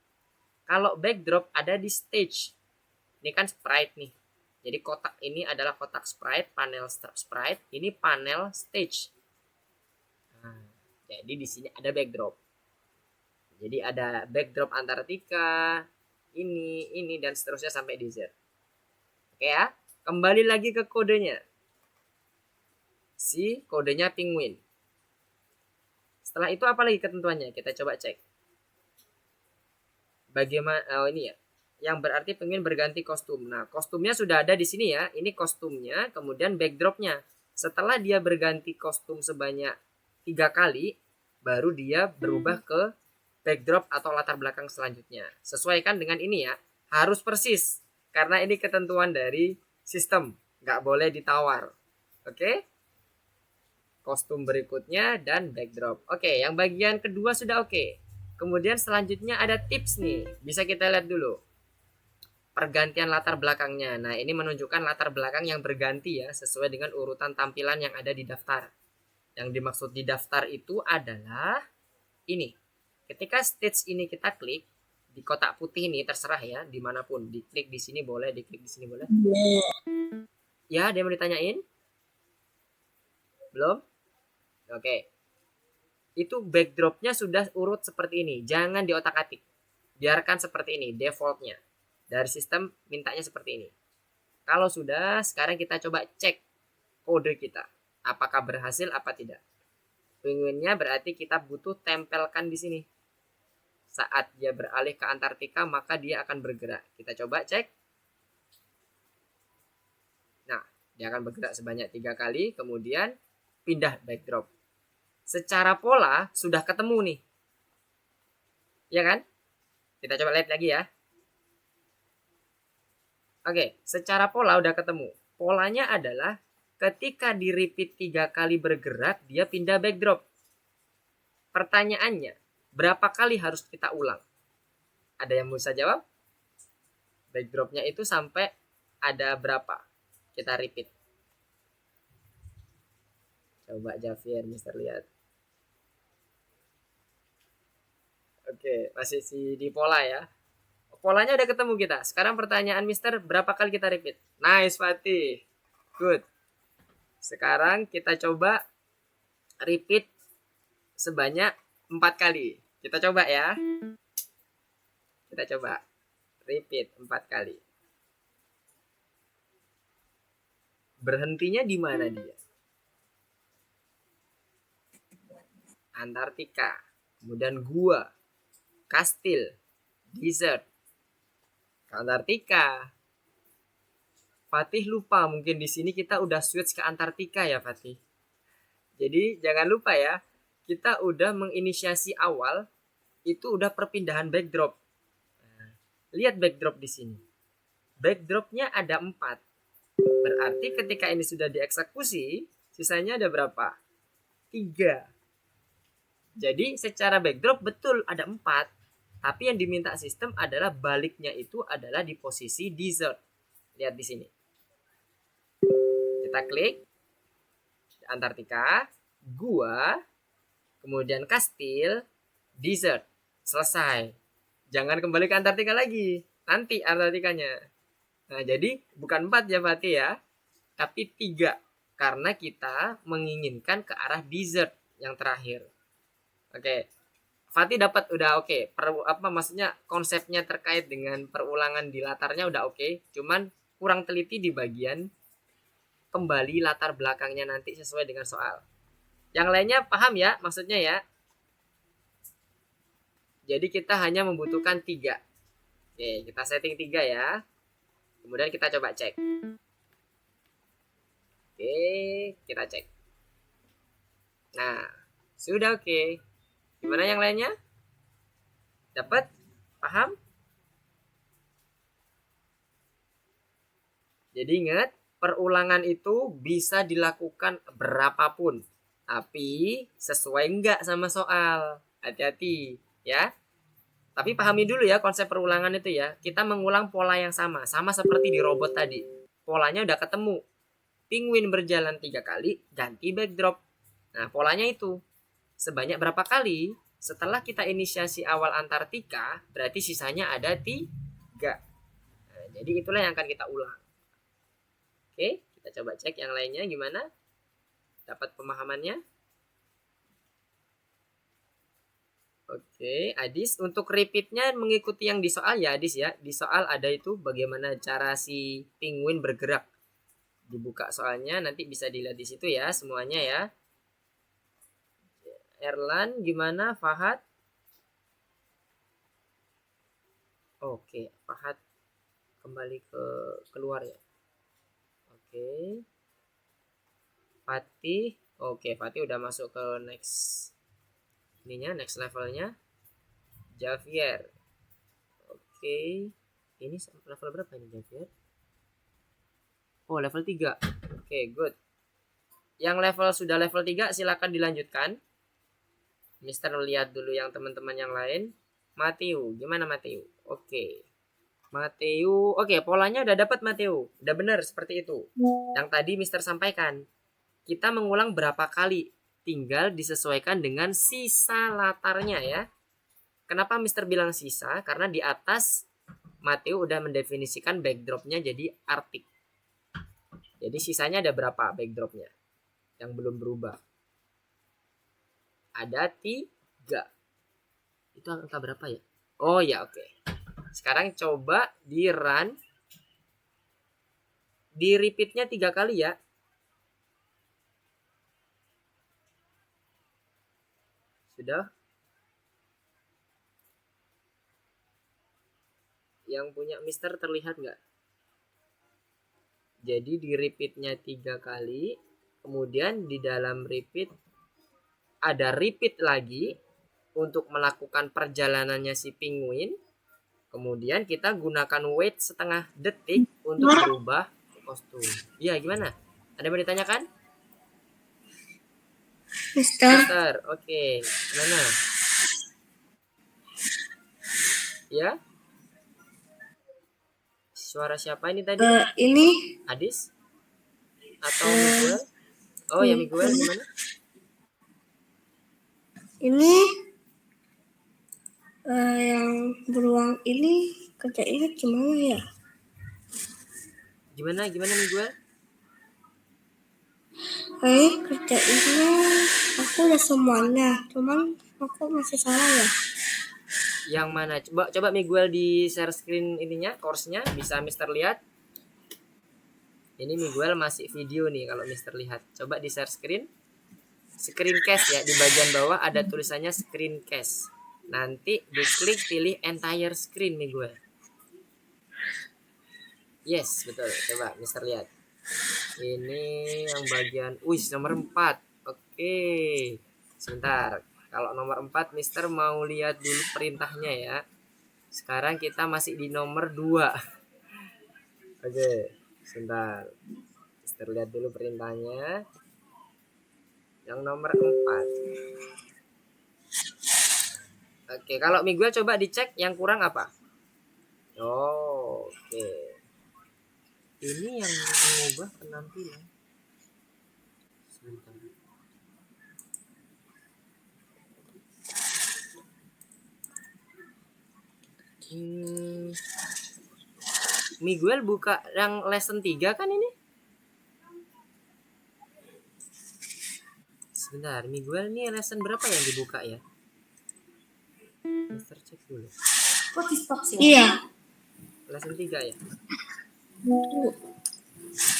Kalau backdrop ada di stage. Ini kan sprite nih. Jadi kotak ini adalah kotak sprite, panel sprite. Ini panel stage. Nah, jadi di sini ada backdrop. Jadi ada backdrop Antartika, ini dan seterusnya sampai di Z. Oke ya. Kembali lagi ke kodenya. Si kodenya penguin. Setelah itu apa lagi ketentuannya? Kita coba cek. Bagaimana? Oh ini ya. Yang berarti penguin berganti kostum. Nah, kostumnya sudah ada di sini ya. Ini kostumnya, kemudian backdropnya. Setelah dia berganti kostum sebanyak 3 kali, baru dia berubah ke backdrop atau latar belakang selanjutnya. Sesuaikan dengan ini ya. Harus persis. Karena ini ketentuan dari sistem. Nggak boleh ditawar. Oke? Kostum berikutnya dan backdrop. Oke, yang bagian kedua sudah oke. Kemudian selanjutnya ada tips nih. Bisa kita lihat dulu. Pergantian latar belakangnya. Nah, ini menunjukkan latar belakang yang berganti ya, sesuai dengan urutan tampilan yang ada di daftar. Yang dimaksud di daftar itu adalah ini. Ketika stage ini kita klik, di kotak putih ini terserah ya, dimanapun. Diklik di sini boleh, diklik di sini boleh. Ya, ada yang mau ditanyain? Belum? Oke. Itu backdropnya sudah urut seperti ini. Jangan diotak-atik. Biarkan seperti ini, defaultnya. Dari sistem mintanya seperti ini. Kalau sudah, sekarang kita coba cek kode kita. Apakah berhasil apa tidak. Penguinnya berarti kita butuh tempelkan di sini. Saat dia beralih ke Antartika, maka dia akan bergerak. Kita coba cek. Nah, dia akan bergerak sebanyak 3 kali. Kemudian pindah backdrop. Secara pola sudah ketemu nih. Ya kan? Kita coba lihat lagi ya. Oke, secara pola udah ketemu. Polanya adalah ketika di repeat 3 kali bergerak, dia pindah backdrop. Pertanyaannya, berapa kali harus kita ulang? Ada yang bisa jawab? Backdropnya itu sampai ada berapa? Kita repeat. Coba Javier, Mister lihat. Oke, masih di pola ya. Polanya udah ketemu kita. Sekarang pertanyaan Mister, berapa kali kita repeat? Nice, Fatih. Good. Sekarang kita coba repeat sebanyak 4 kali. Kita coba ya. Kita coba repeat 4 kali. Berhentinya di mana dia? Antartika. Kemudian gua. Kastil. Desert. Antartika. Fatih lupa, mungkin di sini kita udah switch ke Antartika ya Fatih. Jadi jangan lupa ya, kita udah menginisiasi awal itu udah perpindahan backdrop. Nah, lihat backdrop di sini. Backdropnya ada 4. Berarti ketika ini sudah dieksekusi, sisanya ada berapa? 3. Jadi secara backdrop betul ada 4. Tapi yang diminta sistem adalah baliknya itu adalah di posisi desert. Lihat di sini. Kita klik Antartika, gua, kemudian kastil, Desert. Selesai. Jangan kembali ke Antartika lagi. Nanti Antartikanya. Nah, jadi bukan 4 ya Fatih ya. Tapi 3. Karena kita menginginkan ke arah desert yang terakhir. Oke. Fatih dapat udah oke. Maksudnya konsepnya terkait dengan perulangan di latarnya udah oke. Cuman kurang teliti di bagian kembali latar belakangnya nanti sesuai dengan soal. Yang lainnya paham ya maksudnya ya. Jadi kita hanya membutuhkan 3. Oke, kita setting 3 ya. Kemudian kita coba cek. Oke, kita cek. Nah, sudah oke. Gimana yang lainnya? Dapat? Paham? Jadi ingat, perulangan itu bisa dilakukan berapapun. Tapi sesuai enggak sama soal. Hati-hati ya. Tapi pahami dulu ya konsep perulangan itu ya. Kita mengulang pola yang sama. Sama seperti di robot tadi. Polanya udah ketemu. Penguin berjalan 3 kali, ganti backdrop. Nah, polanya itu. Sebanyak berapa kali? Setelah kita inisiasi awal Antartika, berarti sisanya ada 3. Nah, jadi itulah yang akan kita ulang. Oke, kita coba cek yang lainnya gimana? Dapat pemahamannya? Oke, Adis, untuk repeatnya mengikuti yang di soal ya Adis ya. Di soal ada itu bagaimana cara si penguin bergerak. Dibuka soalnya, nanti bisa dilihat di situ ya semuanya ya. Erlan, gimana? Fahad? Oke, Fahad kembali ke keluar ya. Oke. Fatih, oke, Fatih udah masuk ke next next levelnya. Javier. Oke. Ini level berapa ini Javier? Oh, level 3. Oke, good. Yang sudah level 3 silakan dilanjutkan. Mister lihat dulu yang teman-teman yang lain. Matthew, gimana Matthew? Oke. Matthew, oke, polanya udah dapat Matthew. Udah benar seperti itu. Yang tadi Mister sampaikan. Kita mengulang berapa kali? Tinggal disesuaikan dengan sisa latarnya ya. Kenapa Mister bilang sisa? Karena di atas Matthew udah mendefinisikan backdropnya jadi Arctic. Jadi sisanya ada berapa backdropnya? Yang belum berubah. Ada 3. Itu angka berapa ya? Oh ya, oke. Sekarang coba di run. Di repeatnya 3 kali ya. Sudah? Yang punya Mister terlihat nggak? Jadi di repeatnya 3 kali. Kemudian di dalam repeat ada repeat lagi untuk melakukan perjalanannya si penguin. Kemudian kita gunakan wait setengah detik untuk berubah kostum. Iya, gimana? Ada yang mau ditanyakan? Mister, oke. Mana? Ya? Suara siapa ini tadi? Ini Adis? Atau Miguel? Oh ya, Miguel gimana? ini yang beruang ini kerjainnya gimana ya? Gimana Miguel? Kerjainnya aku udah semuanya, cuman aku masih salah ya. Yang mana? Coba Miguel di share screen ininya, course-nya bisa Mister lihat. Ini Miguel masih video nih kalau Mister lihat. Coba di share screen. Screencast ya, di bagian bawah ada tulisannya screencast. Nanti diklik pilih entire screen Miguel. Yes, betul. Coba Mister lihat. Ini yang bagian nomor 4. Oke. Sebentar. Kalau nomor 4 Mister mau lihat dulu perintahnya ya. Sekarang kita masih di nomor 2. Oke, sebentar. Mister lihat dulu perintahnya. Yang nomor 4. Oke, kalau Miguel coba dicek yang kurang apa? Oh, oke. Ini yang mengubah penampilan. Sebentar. Miguel buka yang lesson 3 kan ini? Sebentar, Miguel nih lesson berapa yang dibuka ya? Mister cek dulu. Kok di stop sih? Iya. Lesson 3 ya?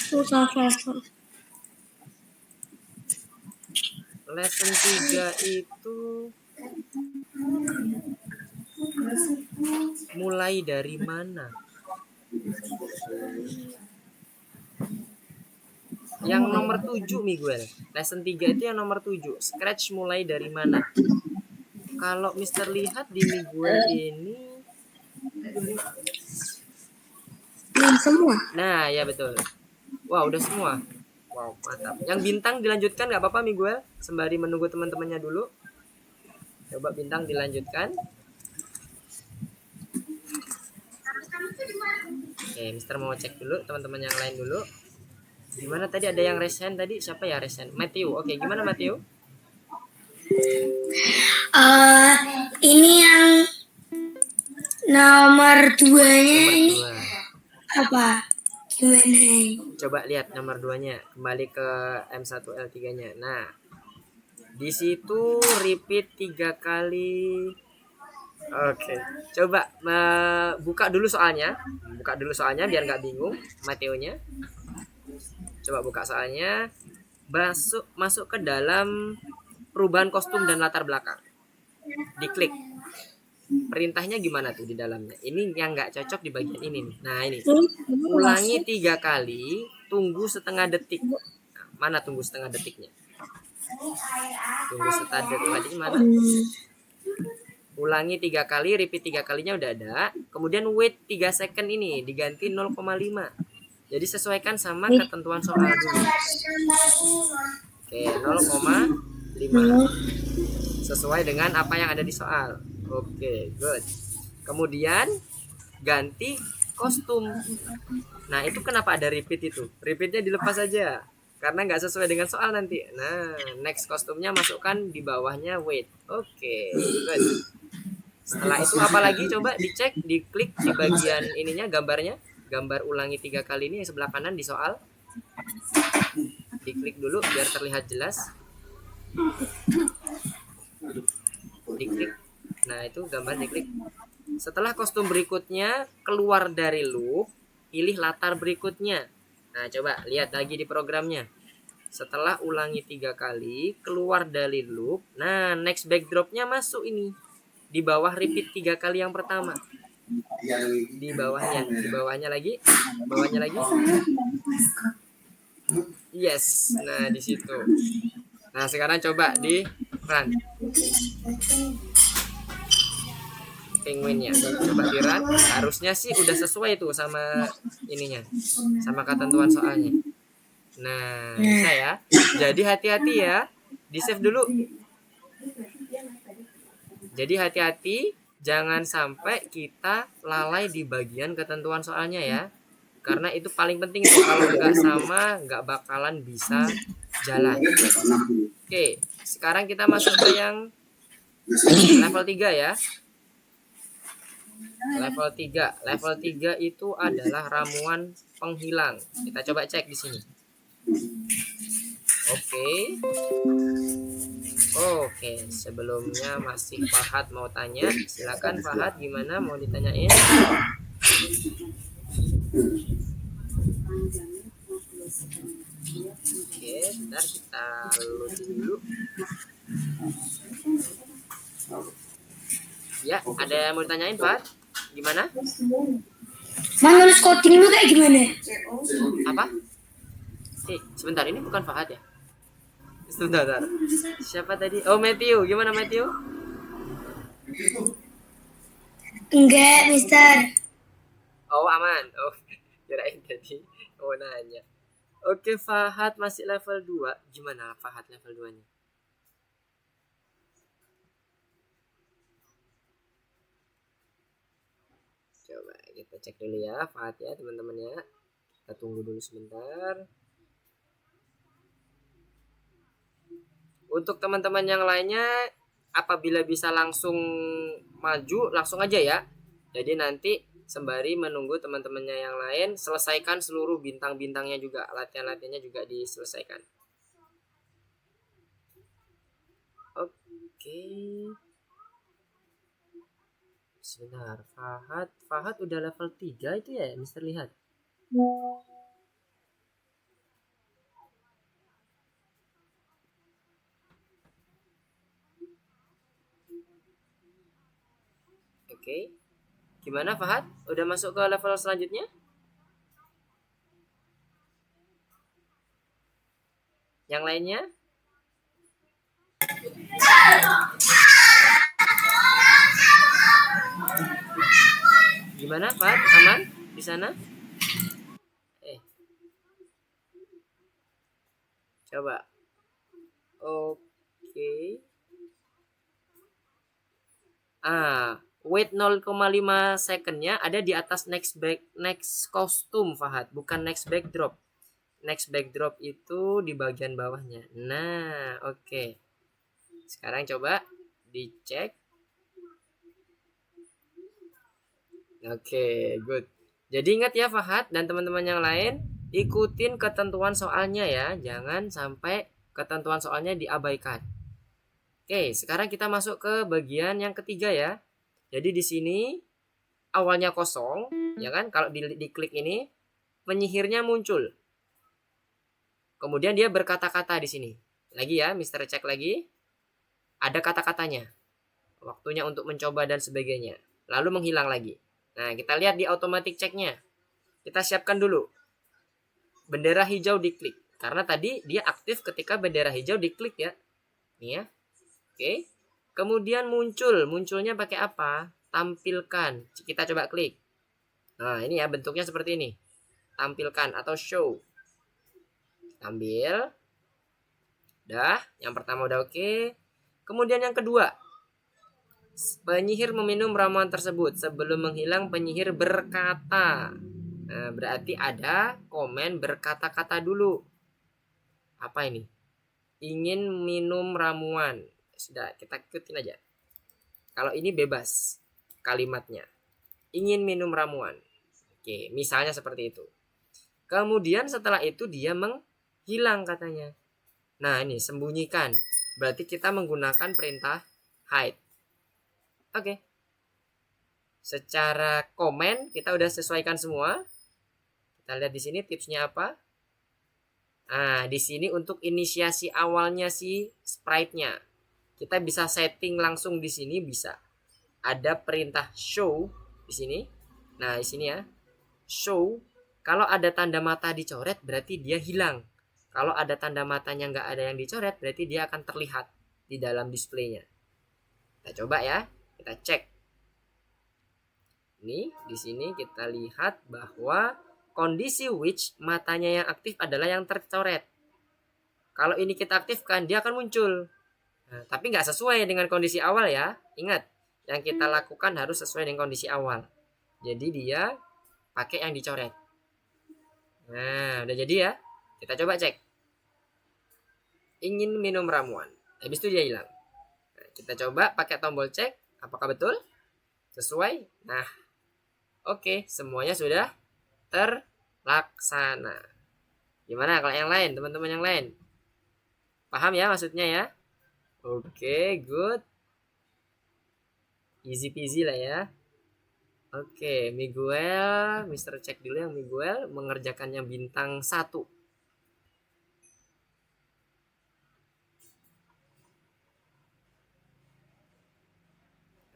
Susah susah. Lesson 3 itu mulai dari mana? Yang nomor 7 Miguel. Lesson 3 itu yang nomor 7. Scratch mulai dari mana? Kalau Mister lihat di Miguel ini, Belum semua. nah ya betul. Wah udah semua. Wow mantap. Yang bintang dilanjutkan nggak apa-apa Miguel, sembari menunggu teman-temannya dulu. Coba bintang dilanjutkan. Oke, Mister mau cek dulu teman-teman yang lain dulu. Gimana tadi ada yang resen tadi? Siapa ya resen? Matthew. Oke, gimana Matthew? Ini yang nomor 2-nya Nomor ini 2. apa? Gimana? Coba lihat nomor 2-nya. Kembali ke M1L3-nya. Nah, di situ repeat 3 kali. Oke. Coba buka dulu soalnya. Buka dulu soalnya biar nggak bingung Matthew-nya. Coba buka soalnya. Masuk ke dalam perubahan kostum dan latar belakang. Diklik. Perintahnya gimana tuh di dalamnya? Ini yang nggak cocok di bagian ini nih. Nah ini. Ulangi 3 kali. Tunggu setengah detik. Nah, mana tunggu setengah detiknya? Tunggu setengah detik mana? Ulangi 3 kali, repeat 3 kalinya udah ada. Kemudian wait 3 second ini diganti 0,5. Jadi sesuaikan sama ketentuan soal dulu. Oke, 0,5. Sesuai dengan apa yang ada di soal. Oke, good. Kemudian ganti kostum. Nah, itu kenapa ada repeat itu? Repeatnya dilepas aja. Karena nggak sesuai dengan soal nanti. Nah, next kostumnya masukkan di bawahnya wait. Oke, good. Setelah itu apa lagi? Coba dicek, diklik di bagian ininya gambarnya. Gambar ulangi 3 kali ini yang sebelah kanan di soal. Diklik dulu biar terlihat jelas. Diklik. Nah, itu gambar diklik. Setelah kostum berikutnya keluar dari loop, pilih latar berikutnya. Nah, coba lihat lagi di programnya. Setelah ulangi 3 kali, keluar dari loop. Nah, next backdropnya masuk ini. Di bawah repeat 3 kali yang pertama. Di bawahnya lagi. Bawahnya lagi. Yes. Nah, di situ. Nah, sekarang coba di run. Penguinnya. Coba di run. Harusnya sih udah sesuai tuh sama ininya. Sama ketentuan soalnya. Nah, bisa ya. Jadi hati-hati ya. Di-save dulu. Jadi hati-hati. Jangan sampai kita lalai di bagian ketentuan soalnya ya. Karena itu paling penting tuh. Kalau nggak sama, nggak bakalan bisa jalan. Oke, sekarang kita masuk ke yang level 3 ya. Level 3. Level 3 itu adalah ramuan penghilang. Kita coba cek di sini. Oke, sebelumnya masih Fahad mau tanya. Silakan Fahad, gimana mau ditanyain? Oke, bentar kita load dulu. Ya, ada yang mau ditanyain Fahad? Gimana? Bang, nulis coding lu kayak gimana? Apa? Sebentar, ini bukan Fahad ya? Sebentar. Siapa tadi? Oh, Matthew. Gimana Matthew? Enggak, Mister. Oh, aman. Oh, kirain tadi. Oh, nanya. Oke, Fahad masih level 2. Gimana Fahad level 2-nya? Coba kita cek dulu ya, Fahad ya, teman-teman ya. Kita tunggu dulu sebentar. Untuk teman-teman yang lainnya, apabila bisa langsung maju, langsung aja ya. Jadi nanti sembari menunggu teman-temannya yang lain, selesaikan seluruh bintang-bintangnya juga, latihan-latihannya juga diselesaikan. Oke. Sebentar, Fahad udah level 3 itu ya, Mister lihat. Oke. Gimana Fahad? Udah masuk ke level selanjutnya? Yang lainnya? Gimana Fahad? Aman di sana? Coba. Oke. Wait 0,5 secondnya ada di atas next costume Fahad, bukan next backdrop. Next backdrop itu di bagian bawahnya. Nah, oke. Sekarang coba dicek. Oke, good. Jadi ingat ya Fahad dan teman-teman yang lain, ikutin ketentuan soalnya ya, jangan sampai ketentuan soalnya diabaikan. Oke, sekarang kita masuk ke bagian yang ketiga ya. Jadi di sini awalnya kosong, ya kan? Kalau diklik ini, penyihirnya muncul. Kemudian dia berkata-kata di sini. Lagi ya, Mister cek lagi. Ada kata-katanya. Waktunya untuk mencoba dan sebagainya. Lalu menghilang lagi. Nah, kita lihat di automatic checknya. Kita siapkan dulu. Bendera hijau diklik. Karena tadi dia aktif ketika bendera hijau diklik ya. Nih ya. Oke. Kemudian munculnya pakai apa? Tampilkan. Kita coba klik. Nah, ini ya bentuknya seperti ini. Tampilkan atau show. Ambil. Dah, yang pertama udah oke. Kemudian yang kedua. Penyihir meminum ramuan tersebut. Sebelum menghilang penyihir berkata. Nah, berarti ada komen berkata-kata dulu. Apa ini? Ingin minum ramuan. Sudah, kita ikutin aja. Kalau ini bebas kalimatnya. Ingin minum ramuan. Oke, misalnya seperti itu. Kemudian setelah itu dia menghilang katanya. Nah, ini sembunyikan. Berarti kita menggunakan perintah hide. Oke. Secara komen kita udah sesuaikan semua. Kita lihat di sini tipsnya apa? Nah, di sini untuk inisiasi awalnya si sprite-nya. Kita bisa setting langsung di sini bisa. Ada perintah show di sini. Nah, di sini ya. Show, kalau ada tanda mata dicoret berarti dia hilang. Kalau ada tanda matanya nggak ada yang dicoret berarti dia akan terlihat di dalam displaynya. Kita coba ya. Kita cek. Ini di sini kita lihat bahwa kondisi which matanya yang aktif adalah yang tercoret. Kalau ini kita aktifkan dia akan muncul. Nah, tapi nggak sesuai dengan kondisi awal ya. Ingat, yang kita lakukan harus sesuai dengan kondisi awal. Jadi dia pakai yang dicoret. Nah, udah jadi ya. Kita coba cek. Ingin minum ramuan. Habis itu dia hilang. Nah, kita coba pakai tombol cek. Apakah betul? Sesuai? Nah, oke. Semuanya sudah terlaksana. Gimana kalau yang lain, teman-teman yang lain? Paham ya maksudnya ya? Oke, good. Easy peasy lah ya. Oke, Miguel, Mister cek dulu yang Miguel mengerjakannya bintang 1.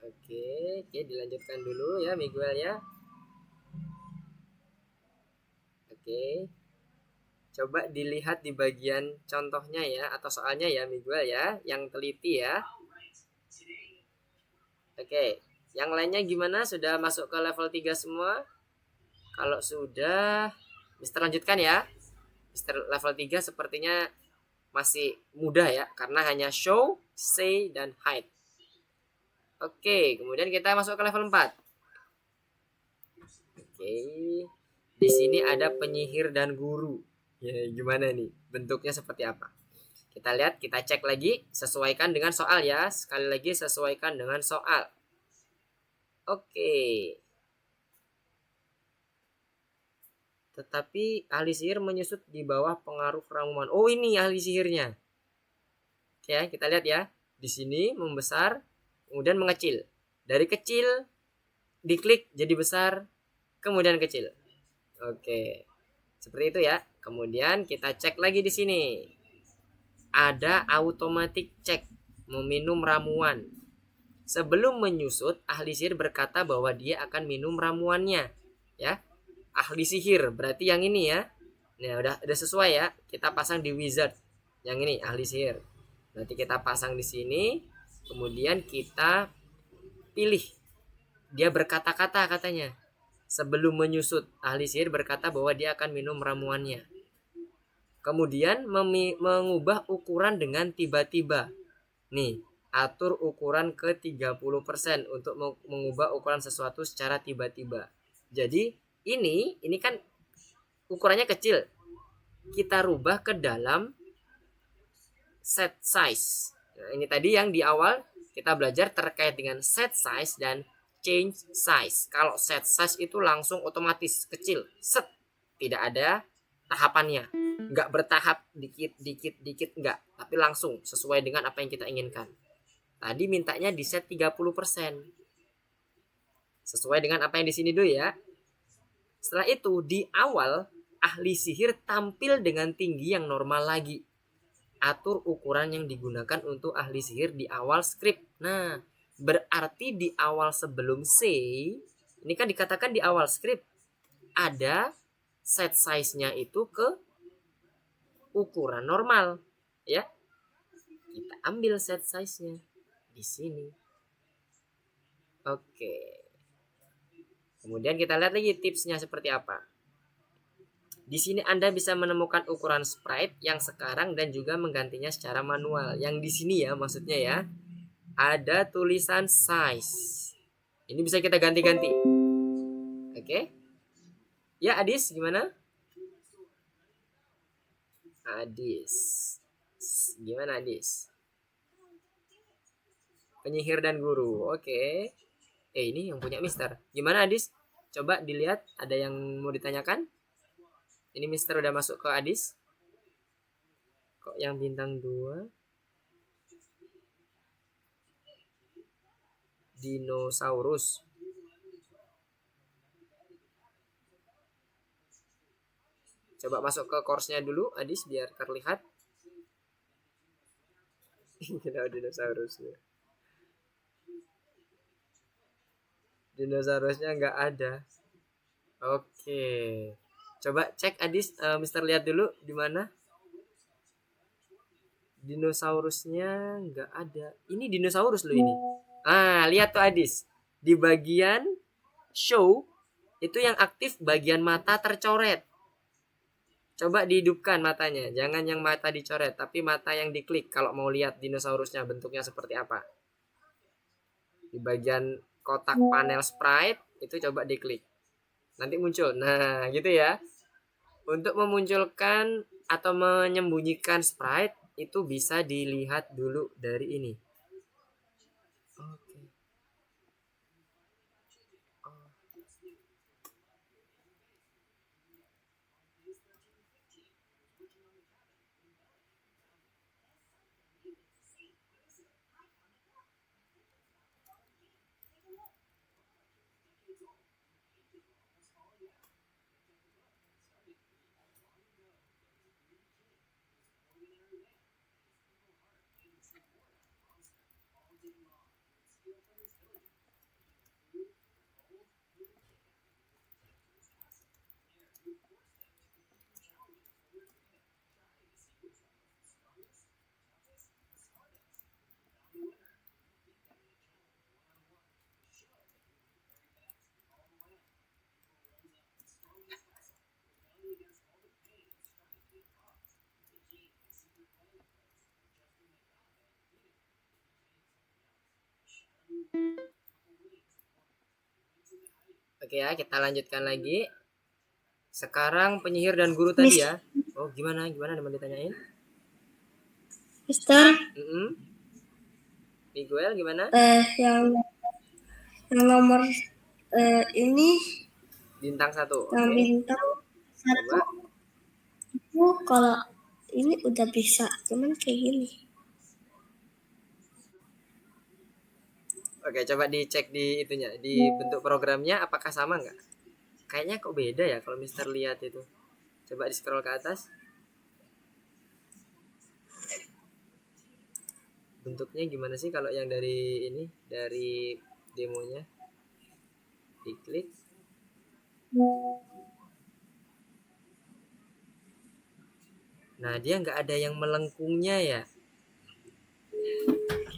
Oke, dilanjutkan dulu ya Miguel ya. Oke. Coba dilihat di bagian contohnya ya atau soalnya ya Miguel ya, yang teliti ya. Oke, yang lainnya gimana? Sudah masuk ke level 3 semua? Kalau sudah, Mister lanjutkan ya. Mister level 3 sepertinya masih mudah ya, karena hanya show, say, dan hide. Oke, kemudian kita masuk ke level 4. Oke, di sini ada penyihir dan guru. Ya, gimana nih? Bentuknya seperti apa? Kita lihat, kita cek lagi, sesuaikan dengan soal ya. Sekali lagi sesuaikan dengan soal. Oke. tetapi ahli sihir menyusut di bawah pengaruh ramuan. Oh, ini ahli sihirnya. Oke, kita lihat ya. Di sini membesar, kemudian mengecil. Dari kecil diklik jadi besar, kemudian kecil. Oke. Seperti itu ya. Kemudian kita cek lagi di sini. Ada automatic check meminum ramuan. Sebelum menyusut, ahli sihir berkata bahwa dia akan minum ramuannya, ya. Ahli sihir berarti yang ini ya. Nah, udah sesuai ya. Kita pasang di wizard. Yang ini ahli sihir. Nanti kita pasang di sini, kemudian kita pilih. Dia berkata-kata katanya. Sebelum menyusut, ahli sihir berkata bahwa dia akan minum ramuannya. Kemudian mengubah ukuran dengan tiba-tiba. Nih, atur ukuran ke 30% untuk mengubah ukuran sesuatu secara tiba-tiba. Jadi, ini kan ukurannya kecil. Kita rubah ke dalam set size. Nah, ini tadi yang di awal kita belajar terkait dengan set size dan change size. Kalau set size itu langsung otomatis kecil, set, tidak ada tahapannya, nggak bertahap dikit nggak, tapi langsung sesuai dengan apa yang kita inginkan. Tadi mintanya di set 30%, sesuai dengan apa yang di sini dulu ya. Setelah itu di awal ahli sihir tampil dengan tinggi yang normal lagi. Atur ukuran yang digunakan untuk ahli sihir di awal script. Nah, berarti di awal sebelum say, ini kan dikatakan di awal script ada set size-nya itu ke ukuran normal, ya. Kita ambil set size-nya di sini. Oke. Kemudian kita lihat lagi tipsnya seperti apa. Di sini Anda bisa menemukan ukuran sprite yang sekarang dan juga menggantinya secara manual. Yang di sini ya, maksudnya ya, ada tulisan size. Ini bisa kita ganti-ganti. Oke. Ya, Adis, gimana? Adis. Gimana, Adis? Penyihir dan guru. Oke. Ini yang punya Mister. Gimana, Adis? Coba dilihat, ada yang mau ditanyakan? Ini Mister udah masuk ke Adis. Kok yang bintang 2? Dinosaurus. Coba masuk ke course-nya dulu, Adis, biar terlihat. Kita dinosaurusnya. Dinosaurusnya nggak ada. Oke. Coba cek Adis, Mister lihat dulu di mana. Dinosaurusnya nggak ada. Ini dinosaurus loh ini. Lihat tuh Adis. Di bagian show itu yang aktif bagian mata tercoret. Coba dihidupkan matanya. Jangan yang mata dicoret, tapi mata yang diklik kalau mau lihat dinosaurusnya bentuknya seperti apa. Di bagian kotak panel sprite itu coba diklik. Nanti muncul. Nah, gitu ya. Untuk memunculkan atau menyembunyikan sprite itu bisa dilihat dulu dari ini. Oke. Oke ya, kita lanjutkan lagi. Sekarang penyihir dan guru tadi ya. Oh, gimana mau ditanyain? Mister, Miguel gimana? yang nomor ini Bintang 1. yang Oke. bintang Coba. Aku kalau ini udah bisa, cuman kayak gini. Oke, coba dicek di itunya, di bentuk programnya apakah sama nggak? Kayaknya kok beda ya kalau Mister lihat itu. Coba di scroll ke atas. Bentuknya gimana sih kalau yang dari ini, dari demonya? Diklik. Nah, dia nggak ada yang melengkungnya ya.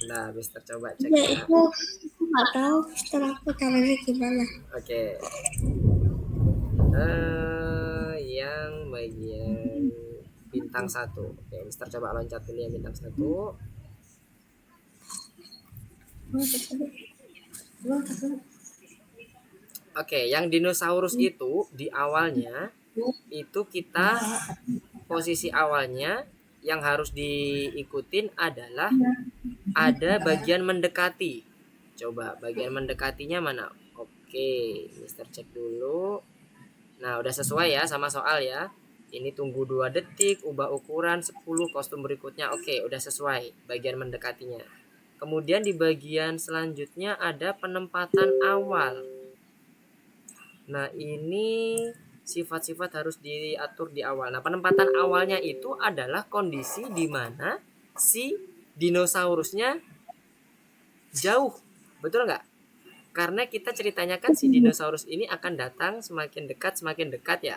Nah, Mister coba cek Ya ya. itu aku nggak tahu setelah aku caranya gimana. Oke. Yang bagian bintang 1. Oke, Mister coba loncat dulu yang bintang 1. Oke, yang dinosaurus itu di awalnya itu kita posisi awalnya yang harus diikutin adalah ada bagian mendekati. Coba bagian mendekatinya mana? Oke, Mister cek dulu. Nah, udah sesuai ya sama soal ya. Ini tunggu 2 detik, ubah ukuran 10 kostum berikutnya. Oke, udah sesuai bagian mendekatinya. Kemudian di bagian selanjutnya ada penempatan awal. Nah, ini sifat-sifat harus diatur di awal. Nah, penempatan awalnya itu adalah kondisi di mana si dinosaurusnya jauh. Betul nggak? Karena kita ceritanya kan si dinosaurus ini akan datang semakin dekat ya.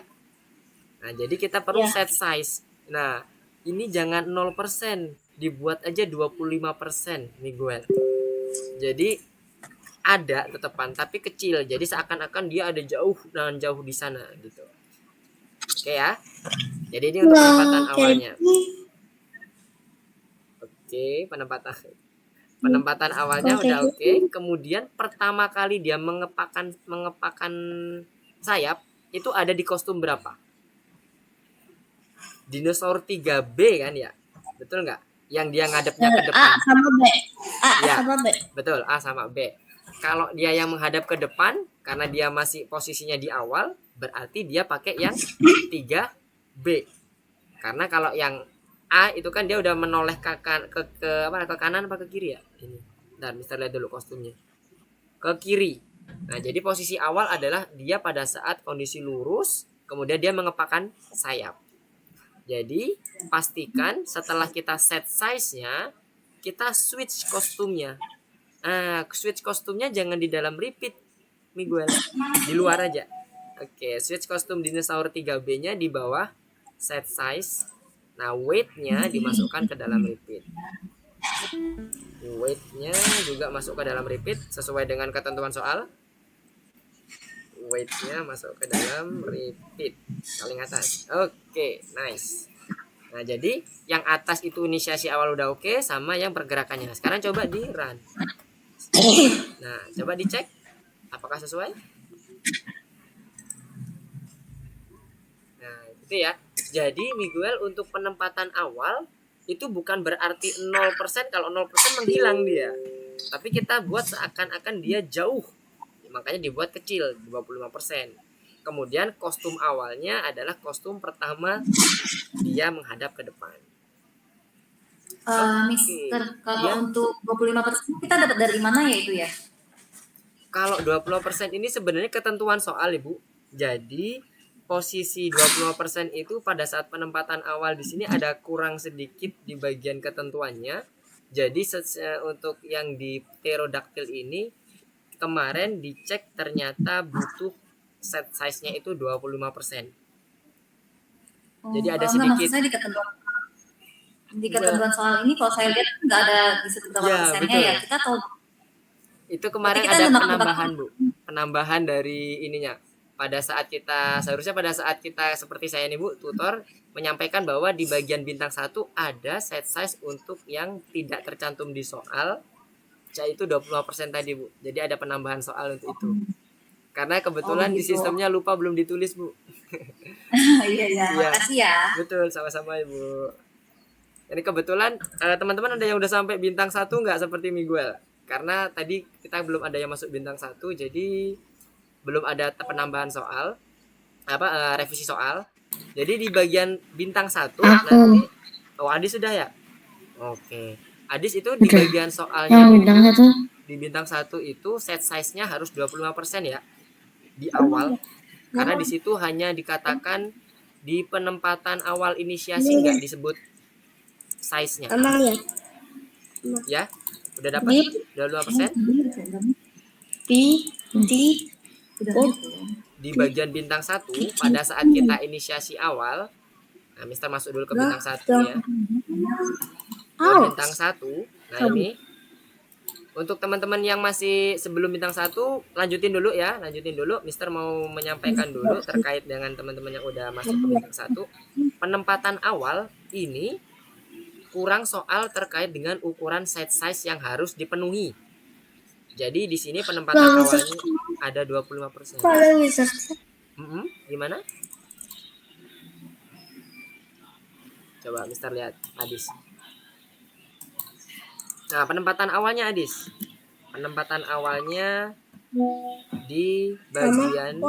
Nah, jadi kita perlu set size. Nah, ini jangan 0%, dibuat aja 25%, Miguel. Jadi ada tetepan tapi kecil. Jadi seakan-akan dia ada jauh dan jauh di sana gitu. Oke ya. Jadi ini untuk penempatan awalnya. Oke, penempatan awalnya udah oke. Kemudian pertama kali dia mengepakkan sayap itu ada di kostum berapa? Dinosaur 3B kan ya? Betul nggak? Yang dia ngadepnya ke depan. A sama B. Ya, sama B. Betul, A sama B. Kalau dia yang menghadap ke depan, karena dia masih posisinya di awal, berarti dia pakai yang 3B. Karena kalau yang A itu kan dia udah menoleh ke kanan apa ke kiri ya? Ini. Bentar, Mister lihat dulu kostumnya. Ke kiri. Nah, jadi posisi awal adalah dia pada saat kondisi lurus, kemudian dia mengepakkan sayap. Jadi, pastikan setelah kita set size-nya, kita switch kostumnya. Nah, switch kostumnya jangan di dalam repeat, Miguel. Di luar aja. Oke, switch kostum dinosaur 3B-nya di bawah set size. Nah, weight-nya dimasukkan ke dalam repeat. Weight-nya juga masuk ke dalam repeat sesuai dengan ketentuan soal. Weight-nya masuk ke dalam repeat paling atas. Oke, nice. Nah, jadi yang atas itu inisiasi awal udah oke, sama yang pergerakannya. Sekarang coba di run. Nah, coba dicek apakah sesuai. Nah, itu ya. Jadi Miguel untuk penempatan awal itu bukan berarti 0%, kalau 0% menghilang dia. Tapi kita buat seakan-akan dia jauh. Makanya dibuat kecil, 25%. Kemudian kostum awalnya adalah kostum pertama dia menghadap ke depan. Mister, kalau Ya. untuk 25% kita dapat dari mana ya itu ya? Kalau 20% ini sebenarnya ketentuan soal, Ibu. Jadi posisi 20% itu pada saat penempatan awal di sini ada kurang sedikit di bagian ketentuannya. Jadi untuk yang di pterodactyl ini kemarin dicek ternyata butuh set size-nya itu 25%. Jadi ada sedikit. Maksud saya di ketentuan soal ini kalau saya lihat nggak ada di situ berapa persennya betul. ya. Kita tahu itu kemarin ada penambahan, Bu. Penambahan dari ininya. Seharusnya pada saat kita seperti saya nih, Bu, tutor menyampaikan bahwa di bagian bintang 1 ada set size untuk yang tidak tercantum di soal, yaitu 25% tadi, Bu. Jadi ada penambahan soal untuk itu. Karena kebetulan di sistemnya lupa belum ditulis, Bu. Iya, makasih ya. Betul, sama-sama, Ibu. Ini kebetulan teman-teman ada yang udah sampai bintang 1 nggak seperti Miguel? Karena tadi kita belum ada yang masuk bintang 1, jadi belum ada penambahan soal, revisi soal. Jadi di bagian bintang 1 Aku. nanti Adis sudah ya? Oke. Adis itu di Udah. bagian Yang soalnya bintang itu, satu. di bintang 1 itu set size-nya harus 25% ya di awal. Karena di situ hanya dikatakan di penempatan awal inisiasi nggak disebut size-nya. Emang ya? Ya? Udah dapat? 25%? Di Udah Oh. gitu. Di bagian bintang 1 pada saat kita inisiasi awal. Nah, Mister masuk dulu ke bintang 1 ya. Ke bintang 1. Nah, ini untuk teman-teman yang masih sebelum bintang 1, lanjutin dulu ya, lanjutin dulu. Mister mau menyampaikan dulu terkait dengan teman-teman yang udah masuk ke bintang 1. Penempatan awal ini kurang soal terkait dengan ukuran set size yang harus dipenuhi. Jadi di sini penempatan awalnya ada 25%. Kalau bisa. Gimana? Coba Mister lihat Adis. Nah, penempatan awalnya Adis. Penempatan awalnya di bagian.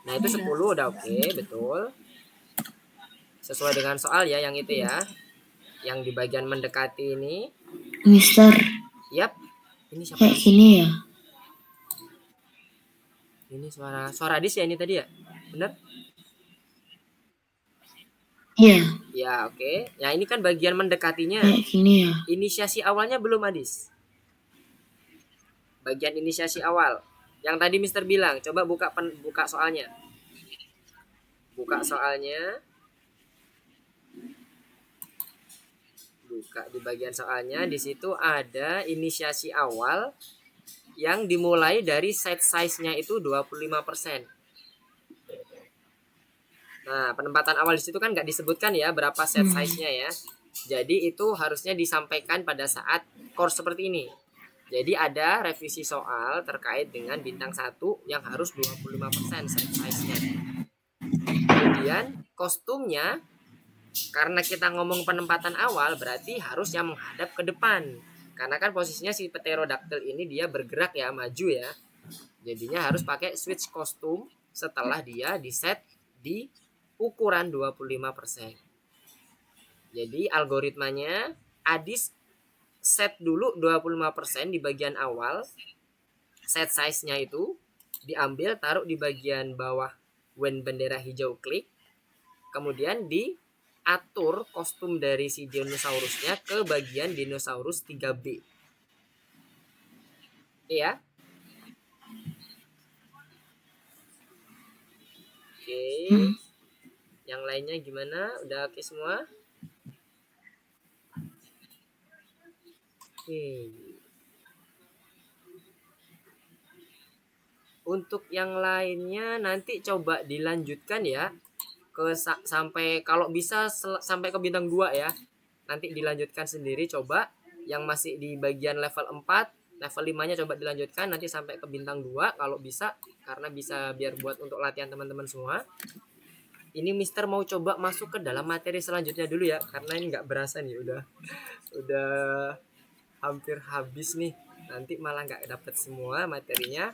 Nah, itu 10 udah oke, betul. Sesuai dengan soal ya yang itu ya. Yang di bagian mendekati ini. Mister. Yap. Ini siapa? Kayak gini ya. Ini suara Adis ya ini tadi ya? Bener? Iya. Ya, oke. Ya, ini kan bagian mendekatinya. Kayak gini ya. Inisiasi awalnya belum Adis. Bagian inisiasi awal. Yang tadi Mister bilang, coba buka soalnya. Buka soalnya. Buka di bagian soalnya, di situ ada inisiasi awal yang dimulai dari set size-nya itu 25%. Nah, penempatan awal di situ kan nggak disebutkan ya berapa set size-nya ya. Jadi itu harusnya disampaikan pada saat course seperti ini. Jadi ada revisi soal terkait dengan bintang 1 yang harus 25% set size-nya. Kemudian kostumnya, karena kita ngomong penempatan awal berarti harus yang menghadap ke depan. Karena kan posisinya si pterodactyl ini dia bergerak ya, maju ya. Jadinya harus pakai switch kostum setelah dia di set di ukuran 25%. Jadi algoritmanya Adis set dulu 25% di bagian awal. Set size-nya itu diambil, taruh di bagian bawah when bendera hijau klik. Kemudian diatur kostum dari si dinosaurusnya ke bagian dinosaurus 3B. Iya. Oke. Yang lainnya gimana? Udah oke semua? Oke. Untuk yang lainnya nanti coba dilanjutkan ya ke sampai kalau bisa sampai ke bintang 2 ya. Nanti dilanjutkan sendiri coba yang masih di bagian level 4, level 5-nya coba dilanjutkan nanti sampai ke bintang 2 kalau bisa, karena bisa biar buat untuk latihan teman-teman semua. Ini Mister mau coba masuk ke dalam materi selanjutnya dulu ya, karena ini nggak berasa nih udah hampir habis nih. Nanti malah nggak dapet semua materinya.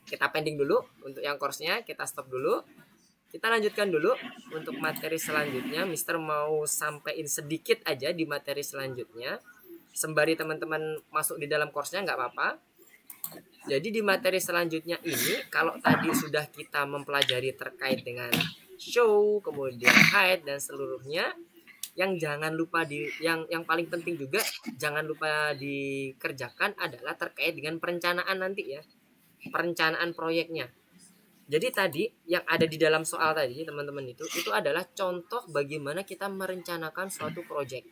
Kita pending dulu untuk yang course-nya, kita stop dulu. Kita lanjutkan dulu untuk materi selanjutnya. Mister mau sampein sedikit aja di materi selanjutnya. Sembari teman-teman masuk di dalam course-nya nggak apa-apa. Jadi di materi selanjutnya ini, kalau tadi sudah kita mempelajari terkait dengan show, kemudian hide dan seluruhnya, yang jangan lupa yang paling penting juga jangan lupa dikerjakan adalah terkait dengan perencanaan nanti ya. Perencanaan proyeknya. Jadi tadi yang ada di dalam soal tadi teman-teman itu adalah contoh bagaimana kita merencanakan suatu proyek.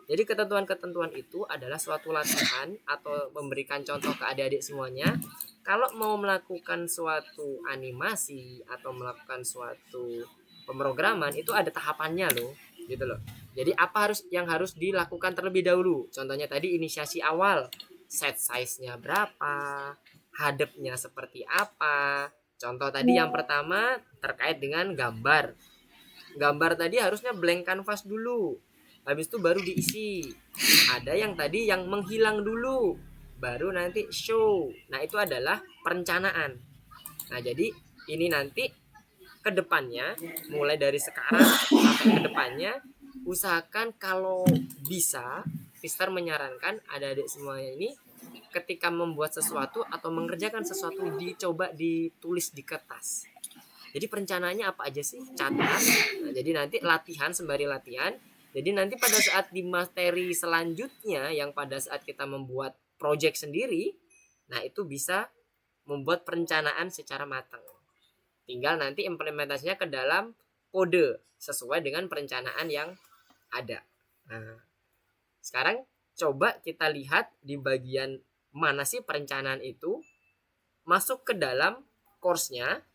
Jadi ketentuan-ketentuan itu adalah suatu latihan atau memberikan contoh ke adik-adik semuanya. Kalau mau melakukan suatu animasi atau melakukan suatu pemrograman itu ada tahapannya loh, gitu loh. Jadi apa yang harus dilakukan terlebih dahulu? Contohnya tadi inisiasi awal, set size-nya berapa, hadapnya seperti apa. Contoh tadi yang pertama terkait dengan gambar. Gambar tadi harusnya blank canvas dulu. Habis itu baru diisi. Ada yang tadi yang menghilang dulu, baru nanti show. Nah, itu adalah perencanaan. Nah, jadi ini nanti kedepannya, mulai dari sekarang sampai kedepannya, usahakan kalau bisa, Mister menyarankan adik-adik semuanya ini ketika membuat sesuatu atau mengerjakan sesuatu dicoba ditulis di kertas. Jadi perencanaannya apa aja sih? Catat. Nah, jadi nanti latihan sembari latihan. Jadi nanti pada saat di materi selanjutnya yang pada saat kita membuat project sendiri, nah itu bisa membuat perencanaan secara matang. Tinggal nanti implementasinya ke dalam kode sesuai dengan perencanaan yang ada. Nah, sekarang coba kita lihat di bagian mana sih perencanaan itu. Masuk ke dalam course-nya.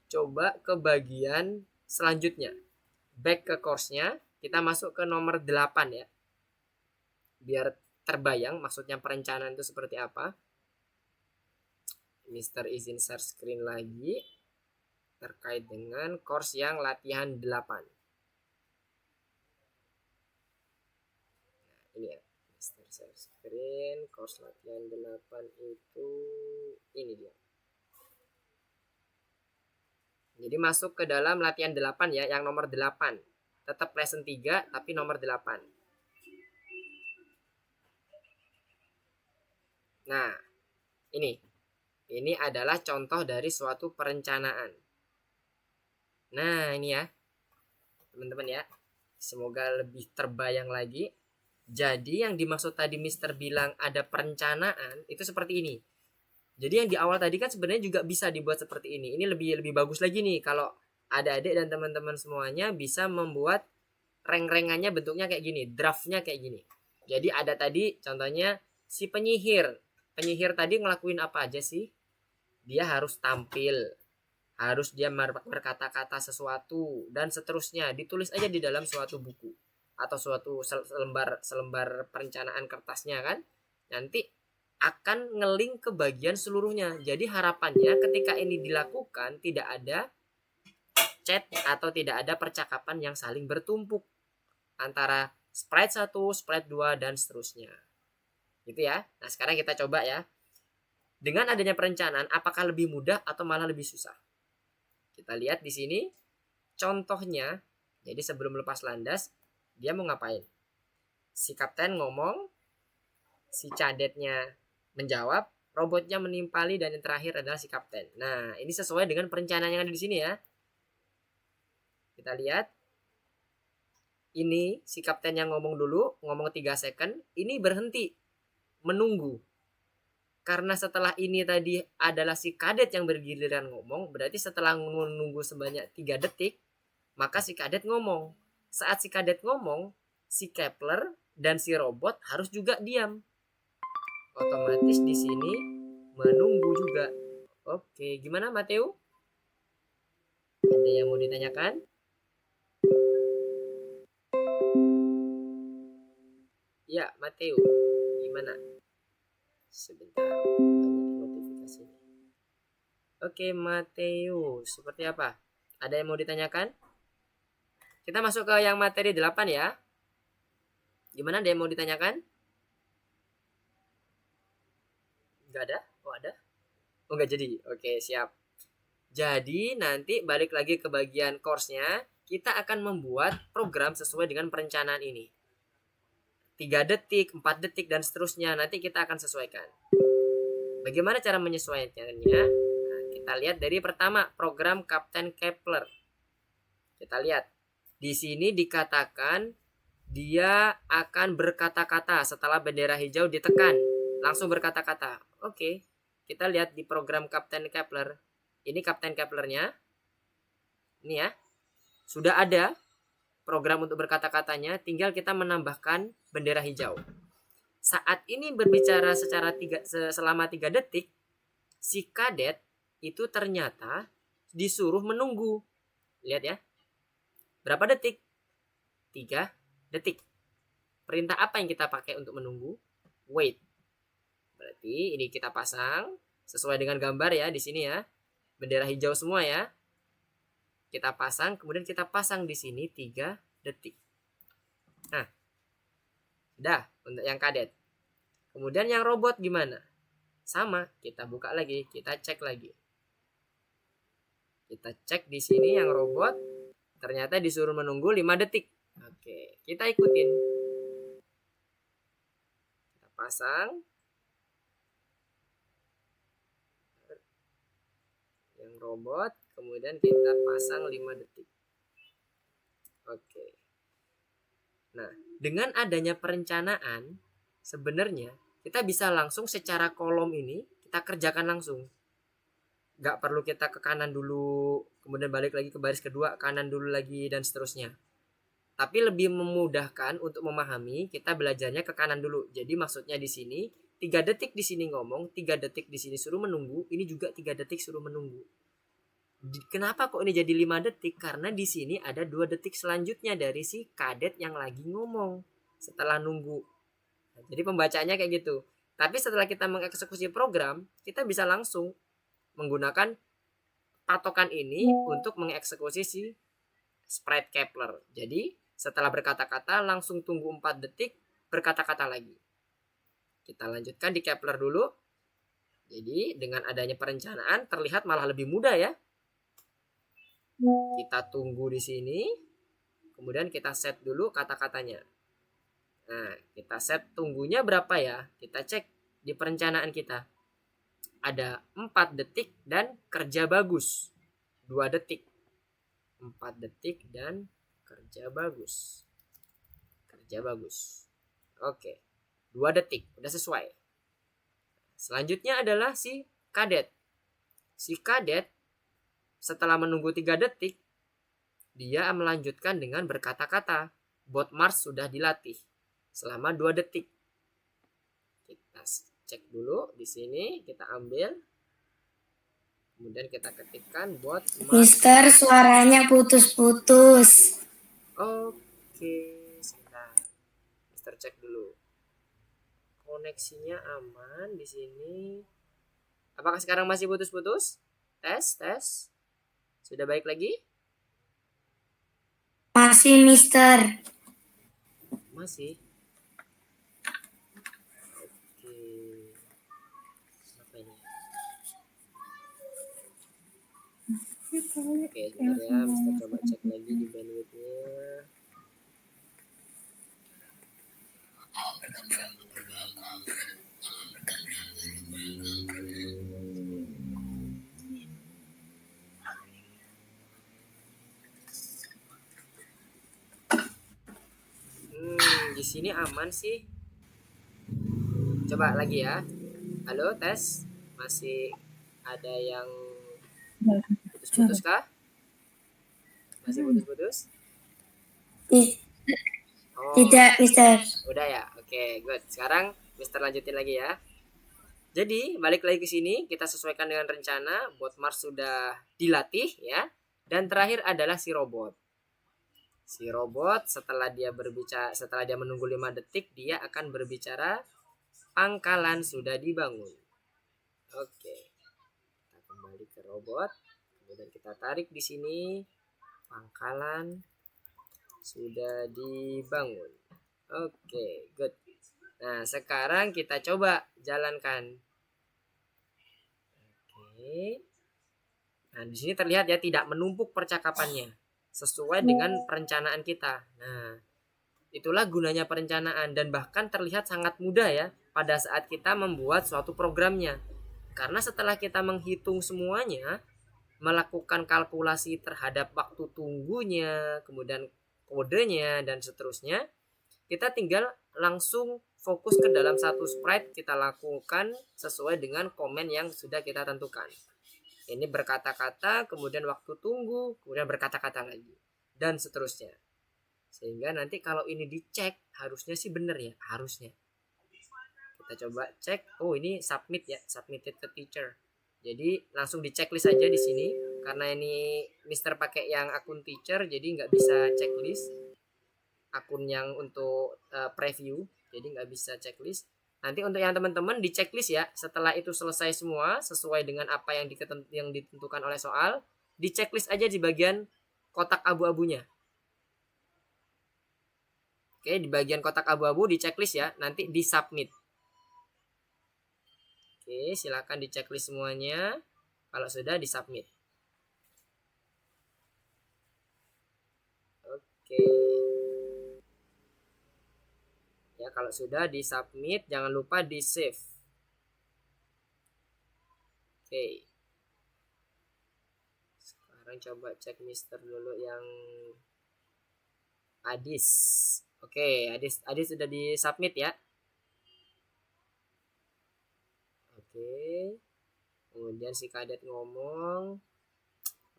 Coba ke bagian selanjutnya. Back ke course-nya. Kita masuk ke nomor 8 ya. Biar terbayang maksudnya perencanaan itu seperti apa. Mister izin share screen lagi terkait dengan course yang latihan 8. Nah, ini ya. Mister share screen course latihan 8 itu ini dia. Jadi masuk ke dalam latihan 8 ya, yang nomor 8. Tetap lesson 3 tapi nomor 8. Nah, ini adalah contoh dari suatu perencanaan. Nah, ini ya. Teman-teman ya. Semoga lebih terbayang lagi. Jadi yang dimaksud tadi Mister bilang ada perencanaan itu seperti ini. Jadi yang di awal tadi kan sebenarnya juga bisa dibuat seperti ini. Ini lebih bagus lagi nih kalau adik-adik dan teman-teman semuanya bisa membuat reng-rengannya bentuknya kayak gini, draftnya kayak gini. Jadi ada tadi contohnya si penyihir. Penyihir tadi ngelakuin apa aja sih? Dia harus tampil, harus dia berkata-kata sesuatu dan seterusnya. Ditulis aja di dalam suatu buku atau suatu selembar perencanaan kertasnya kan. Nanti akan ngeling ke bagian seluruhnya. Jadi harapannya ketika ini dilakukan tidak ada chat atau tidak ada percakapan yang saling bertumpuk antara sprite 1, sprite 2 dan seterusnya. Gitu ya. Nah, sekarang kita coba ya. Dengan adanya perencanaan, apakah lebih mudah atau malah lebih susah? Kita lihat di sini contohnya. Jadi sebelum lepas landas, dia mau ngapain? Si kapten ngomong, si cadetnya menjawab, robotnya menimpali, dan yang terakhir adalah si kapten. Nah, ini sesuai dengan perencanaan yang ada di sini ya. Kita lihat. Ini si kapten yang ngomong dulu, ngomong 3 second, ini berhenti menunggu. Karena setelah ini tadi adalah si kadet yang bergiliran ngomong, berarti setelah menunggu sebanyak 3 detik, maka si kadet ngomong. Saat si kadet ngomong, si Kepler dan si robot harus juga diam. Otomatis di sini menunggu juga. Oke, gimana Mateo? Ada yang mau ditanyakan? Ya, Mateo. Gimana? Sebentar, banyak notifikasinya. Oke, Mateo, seperti apa? Ada yang mau ditanyakan? Kita masuk ke yang materi 8 ya. Gimana, ada yang mau ditanyakan? Gak ada? Oh, ada? Oh, gak jadi. Oke, siap. Jadi, nanti balik lagi ke bagian course-nya. Kita akan membuat program sesuai dengan perencanaan ini. 3 detik, 4 detik, dan seterusnya. Nanti kita akan sesuaikan. Bagaimana cara menyesuaikannya? Nah, kita lihat dari pertama, program Kapten Kepler. Kita lihat. Di sini dikatakan dia akan berkata-kata setelah bendera hijau ditekan. Langsung berkata-kata. Oke. Kita lihat di program Kapten Kepler. Ini Kapten Keplernya. Ini ya. Sudah ada program untuk berkata-katanya, tinggal kita menambahkan bendera hijau. Saat ini berbicara selama 3 detik, si kadet itu ternyata disuruh menunggu. Lihat ya. Berapa detik? 3 detik. Perintah apa yang kita pakai untuk menunggu? Wait. Berarti ini kita pasang sesuai dengan gambar ya di sini ya. Bendera hijau semua ya. Kita pasang, kemudian kita pasang di sini 3 detik. Nah, sudah untuk yang kadet. Kemudian yang robot gimana? Sama, kita buka lagi, kita cek lagi. Kita cek di sini yang robot, ternyata disuruh menunggu 5 detik. Oke, kita ikutin. Kita pasang. Yang robot, kemudian kita pasang 5 detik. Oke. Nah, dengan adanya perencanaan, sebenarnya kita bisa langsung secara kolom ini kita kerjakan langsung. Gak perlu kita ke kanan dulu, kemudian balik lagi ke baris kedua, kanan dulu lagi, dan seterusnya. Tapi lebih memudahkan untuk memahami, kita belajarnya ke kanan dulu. Jadi maksudnya di sini 3 detik di sini ngomong, 3 detik di sini suruh menunggu, ini juga 3 detik suruh menunggu. Kenapa kok ini jadi 5 detik? Karena di sini ada 2 detik selanjutnya dari si kadet yang lagi ngomong setelah nunggu. Nah, jadi pembacanya kayak gitu. Tapi setelah kita mengeksekusi program, kita bisa langsung menggunakan patokan ini untuk mengeksekusi si sprite Kepler. Jadi setelah berkata-kata langsung tunggu 4 detik, berkata-kata lagi. Kita lanjutkan di Kepler dulu. Jadi dengan adanya perencanaan terlihat malah lebih mudah ya. Kita tunggu di sini. Kemudian kita set dulu kata-katanya. Nah, kita set tunggunya berapa ya? Kita cek di perencanaan kita. Ada 4 detik dan kerja bagus. 2 detik. 4 detik dan kerja bagus. Kerja bagus. Oke. 2 detik. Udah sesuai. Selanjutnya adalah si kadet. Si kadet setelah menunggu 3 detik, dia melanjutkan dengan berkata-kata. Bot Mars sudah dilatih selama 2 detik. Kita cek dulu di sini, kita ambil. Kemudian kita ketikkan bot Mars. Mister, suaranya putus-putus. Oke, sebentar. Mister cek dulu. Koneksinya aman di sini. Apakah sekarang masih putus-putus? Tes. Sudah baik lagi? Masih, Mister. Masih. Oke. Apa ini? Oke, sebentar ya. Mister coba cek lagi di bandwidthnya. Di sini aman sih. Coba lagi ya. Halo, tes. Masih ada yang putus-putus kah? Masih putus-putus? Oh, Tidak, Mister. udah ya. Oke, good. Sekarang Mister lanjutin lagi ya. Jadi, balik lagi ke sini, kita sesuaikan dengan rencana. Bot Mars sudah dilatih ya. Dan terakhir adalah si robot. Si robot setelah dia menunggu 5 detik, dia akan berbicara, pangkalan sudah dibangun. Oke. Kita kembali ke robot. Kemudian kita tarik di sini, pangkalan sudah dibangun. Oke, good. Nah, sekarang kita coba jalankan. Oke. Nah, di sini terlihat ya tidak menumpuk percakapannya. Sesuai dengan perencanaan kita. Nah, itulah gunanya perencanaan dan bahkan terlihat sangat mudah ya pada saat kita membuat suatu programnya. Karena setelah kita menghitung semuanya, melakukan kalkulasi terhadap waktu tunggunya, kemudian kodenya dan seterusnya, kita tinggal langsung fokus ke dalam satu sprite, kita lakukan sesuai dengan komen yang sudah kita tentukan. Ini berkata-kata, kemudian waktu tunggu, kemudian berkata-kata lagi, dan seterusnya. Sehingga nanti kalau ini dicek, harusnya sih benar ya, harusnya. Kita coba cek, oh ini submit ya, submitted to teacher. Jadi langsung di checklist aja di sini, karena ini Mister pakai yang akun teacher, jadi nggak bisa checklist. Akun yang untuk preview, jadi nggak bisa checklist. Nanti untuk yang teman-teman di checklist ya, setelah itu selesai semua sesuai dengan apa yang ditentukan oleh soal, di checklist aja di bagian kotak abu-abunya. Oke, di bagian kotak abu-abu di checklist ya, nanti di submit. Oke, silakan di checklist semuanya. Kalau sudah di submit. Oke. Ya, kalau sudah di submit, jangan lupa di save. Oke. Sekarang coba cek Mister dulu yang Adis. Oke, Adis sudah di submit ya. Oke. Kemudian si kadet ngomong,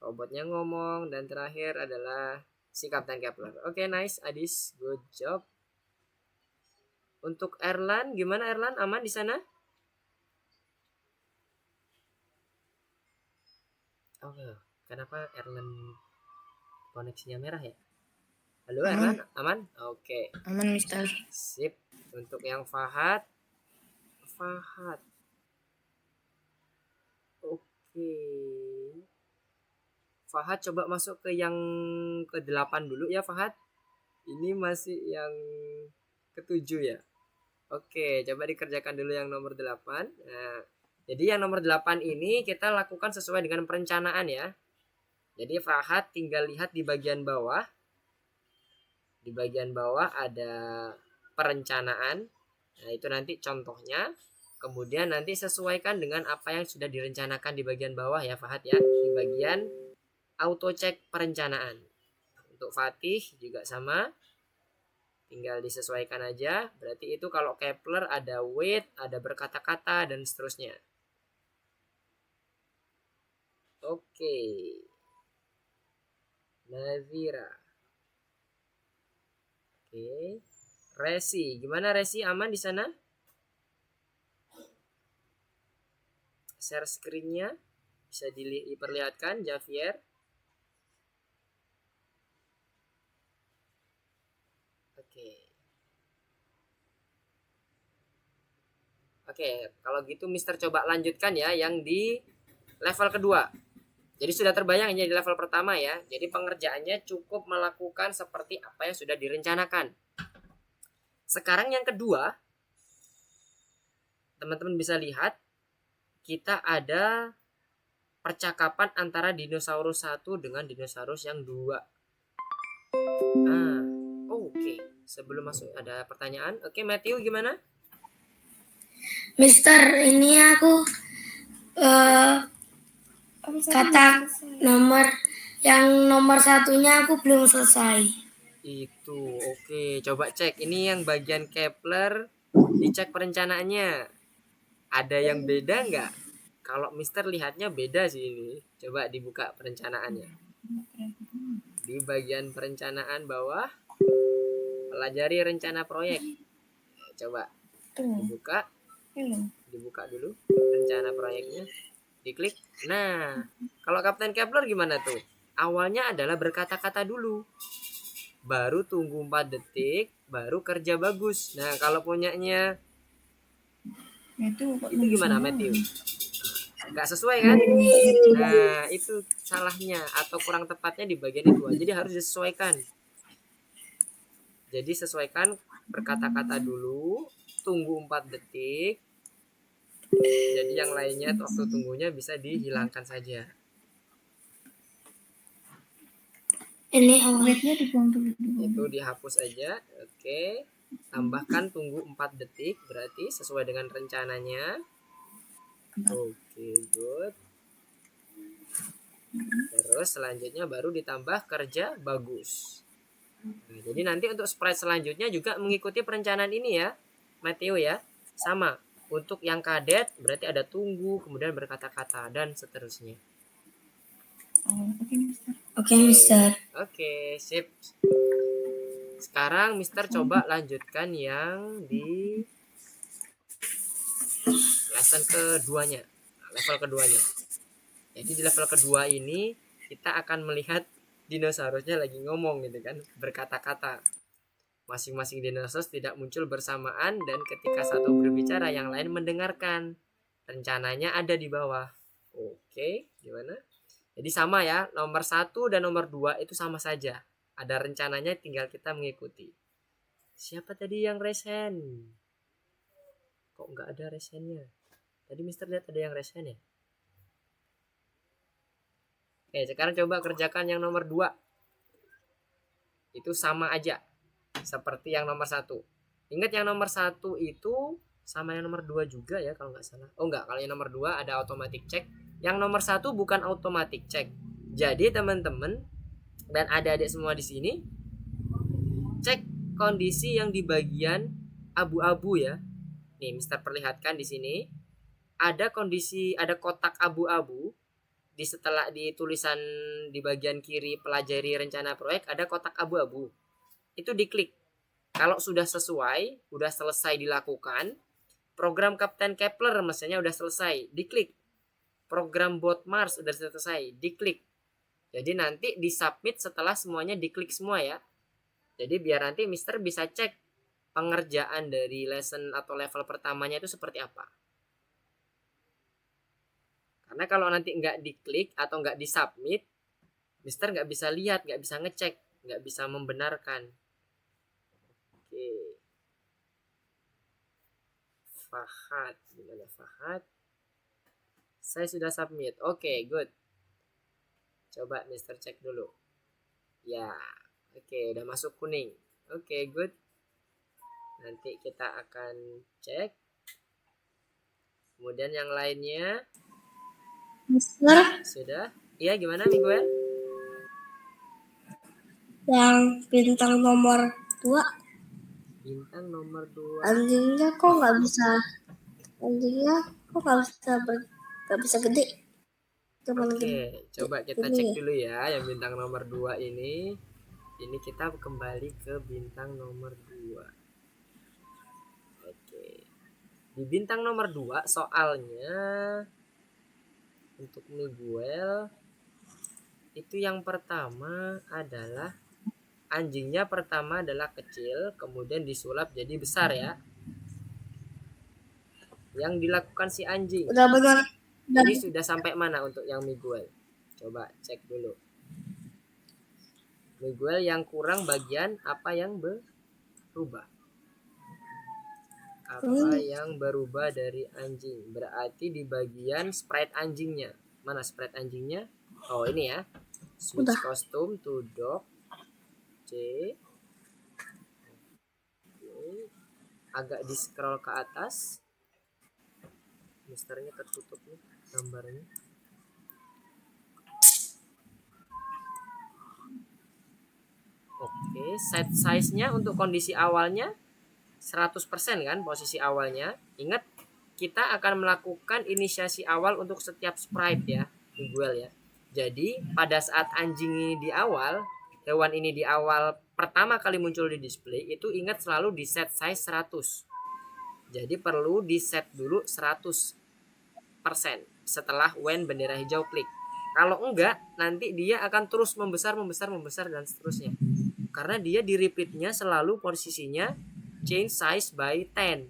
robotnya ngomong, dan terakhir adalah si Kapten Kepler. Oke, nice Adis, good job. Untuk Erlan, gimana Erlan? Aman di sana? Oke, kenapa Erlan koneksinya merah ya? Halo Erlan, aman? Oke. Aman, Mister. Sip. Untuk yang Fahad. Oke. Fahad coba masuk ke yang ke-8 dulu ya Fahad. Ini masih yang ke-7 ya. Oke, coba dikerjakan dulu yang nomor 8. Nah, jadi yang nomor 8 ini kita lakukan sesuai dengan perencanaan ya. Jadi Fahad tinggal lihat di bagian bawah. Di bagian bawah ada perencanaan. Nah, itu nanti contohnya. Kemudian nanti sesuaikan dengan apa yang sudah direncanakan di bagian bawah ya Fahad ya. Di bagian auto check perencanaan. Untuk Fatih juga sama. Tinggal disesuaikan aja. Berarti itu kalau Kepler ada wait, ada berkata-kata, dan seterusnya. Oke. Nazira. Oke. Resi. Gimana Resi? Aman di sana? Share screen-nya. Bisa diperlihatkan Javier. Oke, kalau gitu Mister coba lanjutkan ya yang di level kedua. Jadi sudah terbayang ini di level pertama ya. Jadi pengerjaannya cukup melakukan seperti apa yang sudah direncanakan. Sekarang yang kedua, teman-teman bisa lihat kita ada percakapan antara dinosaurus 1 dengan dinosaurus yang 2. Oke. Sebelum masuk ada pertanyaan. Oke, Matthew gimana? Mister, ini aku kata nomor satunya aku belum selesai. Itu, oke. Coba cek. Ini yang bagian Kepler, dicek perencanaannya. Ada yang beda nggak? Kalau Mister lihatnya beda sih ini. Coba dibuka perencanaannya. Di bagian perencanaan bawah, pelajari rencana proyek. Coba dibuka. Dibuka dulu rencana proyeknya. Diklik. Nah, kalau Kapten Kepler gimana tuh? Awalnya adalah berkata-kata dulu. Baru tunggu 4 detik, baru kerja bagus. Nah, kalau punyanya itu gimana Matthew? Nggak sesuai kan? Nah, itu salahnya atau kurang tepatnya di bagian itu. Jadi harus disesuaikan. Jadi sesuaikan berkata-kata dulu, tunggu 4 detik. Jadi yang lainnya waktu tunggunya bisa dihilangkan saja. Ini awalnya dibuang dulu. Itu dihapus aja. Oke. Tambahkan tunggu 4 detik berarti sesuai dengan rencananya. Oke, good. Terus selanjutnya baru ditambah kerja bagus. Nah, jadi nanti untuk sprite selanjutnya juga mengikuti perencanaan ini ya, Matthew ya. Sama. Untuk yang kadet berarti ada tunggu, kemudian berkata-kata dan seterusnya. Oke, Mister. Oke, sip. Sekarang Mister coba lanjutkan yang di lesson keduanya, level keduanya. Jadi di level kedua ini kita akan melihat dinosaurusnya lagi ngomong gitu kan, berkata-kata. Masing-masing dinosaurus tidak muncul bersamaan dan ketika satu berbicara yang lain mendengarkan. Rencananya ada di bawah. Oke, gimana? Jadi sama ya, nomor 1 dan nomor 2 itu sama saja. Ada rencananya, tinggal kita mengikuti. Siapa tadi yang resen? Kok nggak ada resennya? Tadi Mister lihat ada yang resen ya? Oke, sekarang coba kerjakan yang nomor 2. Itu sama aja seperti yang nomor 1. Ingat yang nomor 1 itu sama yang nomor 2 juga ya kalau nggak salah. Oh enggak, kalau yang nomor 2 ada automatic check. Yang nomor 1 bukan automatic check. Jadi teman-teman dan adik-adik semua di sini cek kondisi yang di bagian abu-abu ya. Nih, Mister perlihatkan di sini ada kondisi, ada kotak abu-abu di setelah di tulisan di bagian kiri pelajari rencana proyek ada kotak abu-abu. Itu diklik. Kalau sudah sesuai, udah selesai dilakukan, program Kapten Kepler misalnya udah selesai, diklik. Program Bot Mars udah selesai, diklik. Jadi nanti disubmit setelah semuanya diklik semua ya. Jadi biar nanti Mister bisa cek pengerjaan dari lesson atau level pertamanya itu seperti apa. Karena kalau nanti nggak diklik atau nggak disubmit, Mister nggak bisa lihat, nggak bisa ngecek, nggak bisa membenarkan. Oke. Fahad, gimana Fahad? Saya sudah submit. Oke, good. Coba Mister cek dulu. Ya, oke, udah masuk kuning. Oke, good. Nanti kita akan cek. Kemudian yang lainnya Mister, sudah. Iya, gimana Miguel? yang bintang nomor 2, Bintang nomor 2. anjingnya kok nggak bisa gede. Cuman Oke, coba kita ini. cek dulu ya yang bintang nomor 2 ini. Ini kita kembali ke bintang nomor 2. Oke. Di bintang nomor 2 soalnya untuk Miguel itu yang pertama adalah anjingnya pertama adalah kecil, kemudian disulap jadi besar ya. Yang dilakukan si anjing. Udah benar. Ini sudah sampai mana untuk yang Miguel? Coba cek dulu. Miguel yang kurang bagian apa yang berubah? Apa yang berubah dari anjing? Berarti di bagian sprite anjingnya. Mana sprite anjingnya? Oh ini ya. Switch costume to dog. C. Oke. Agak di scroll ke atas. Misternya tertutup nih gambarnya. Oke, set size-nya untuk kondisi awalnya 100% kan posisi awalnya. Ingat kita akan melakukan inisiasi awal untuk setiap sprite ya, Miguel ya. Jadi pada saat anjing ini di awal, hewan ini di awal pertama kali muncul di display itu ingat selalu di set size 100. Jadi perlu di set dulu 100% setelah when bendera hijau klik. Kalau enggak, nanti dia akan terus membesar dan seterusnya. Karena dia di repeatnya selalu posisinya change size by 10.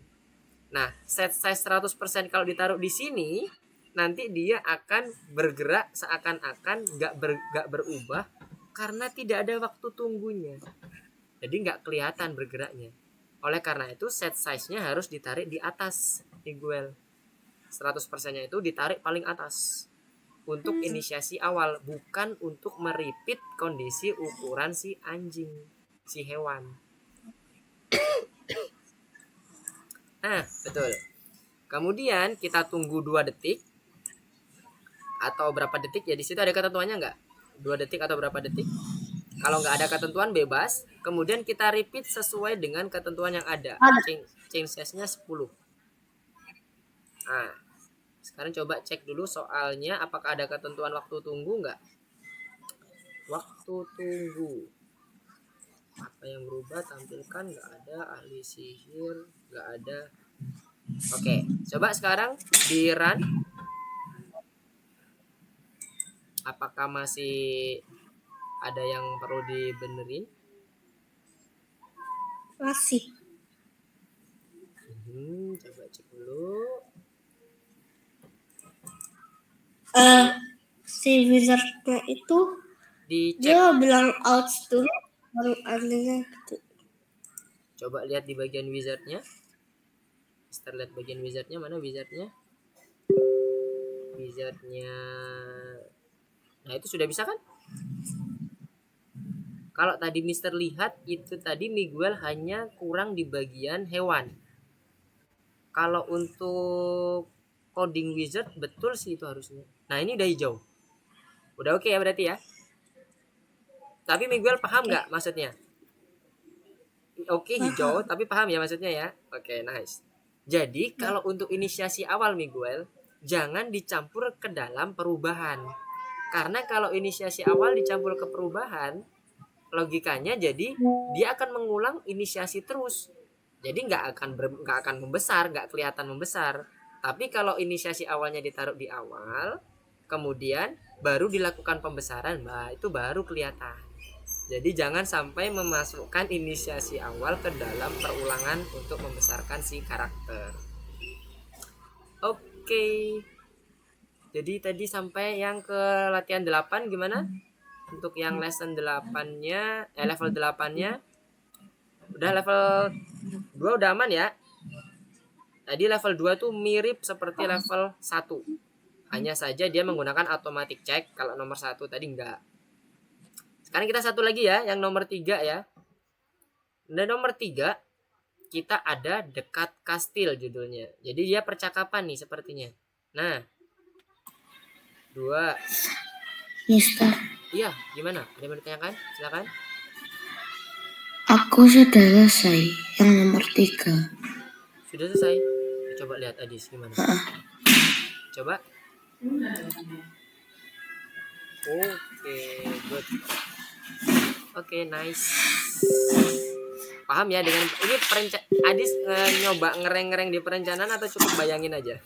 Nah, set size 100% kalau ditaruh di sini, nanti dia akan bergerak seakan-akan nggak berubah karena tidak ada waktu tunggunya. Jadi nggak kelihatan bergeraknya. Oleh karena itu, set size-nya harus ditarik di atas Miguel. 100%-nya itu ditarik paling atas. Untuk inisiasi awal, bukan untuk merepeat kondisi ukuran si anjing, si hewan. Nah, betul. Kemudian kita tunggu 2 detik atau berapa detik ya, di situ ada ketentuannya nggak? 2 detik atau berapa detik? Kalau nggak ada ketentuan bebas, kemudian kita repeat sesuai dengan ketentuan yang ada. Change size-nya 10. Nah, sekarang coba cek dulu soalnya apakah ada ketentuan waktu tunggu nggak? Waktu tunggu. Apa yang berubah tampilkan nggak ada, ahli sihir nggak ada. Oke, coba sekarang di run. Apakah masih ada yang perlu dibenerin? Masih. Coba cek dulu. Si wizardnya itu Dicek. dia bilang out dulu baru anjingnya gitu. Coba lihat di bagian wizardnya. Mister lihat bagian wizardnya, mana wizardnya? Wizardnya. Nah itu sudah bisa kan? Kalau tadi Mister lihat itu tadi Miguel hanya kurang di bagian hewan. Kalau untuk coding wizard betul sih itu harusnya. Nah ini udah hijau. Udah oke ya berarti ya. Tapi Miguel paham nggak maksudnya? Oke hijau, tapi paham ya maksudnya ya. Oke nice. Jadi kalau untuk inisiasi awal Miguel, jangan dicampur ke dalam perubahan. Karena kalau inisiasi awal dicampur ke perubahan, logikanya jadi dia akan mengulang inisiasi terus. Jadi nggak akan membesar, nggak kelihatan membesar. Tapi kalau inisiasi awalnya ditaruh di awal, kemudian baru dilakukan pembesaran, nah itu baru kelihatan. Jadi jangan sampai memasukkan inisiasi awal ke dalam perulangan untuk membesarkan si karakter. Oke. Jadi tadi sampai yang ke latihan 8 gimana? Untuk yang lesson 8-nya, level 8-nya udah, level 2 udah aman ya. Tadi level 2 tuh mirip seperti level 1. Hanya saja dia menggunakan automatic check, kalau nomor 1 tadi enggak. Sekarang kita satu lagi ya, yang nomor 3 ya. Dan nomor 3 kita ada dekat kastil judulnya. Jadi dia percakapan nih sepertinya. Nah, 2. Mister, Iya, gimana? Ada yang mau ditanyakan? Silakan. aku sudah selesai yang nomor 3. Sudah selesai. Coba lihat Adis gimana. Coba. Oke, good. Oke, nice. Paham ya dengan ini Adis nyoba ngereng-ngereng di perencanaan atau cukup bayangin aja?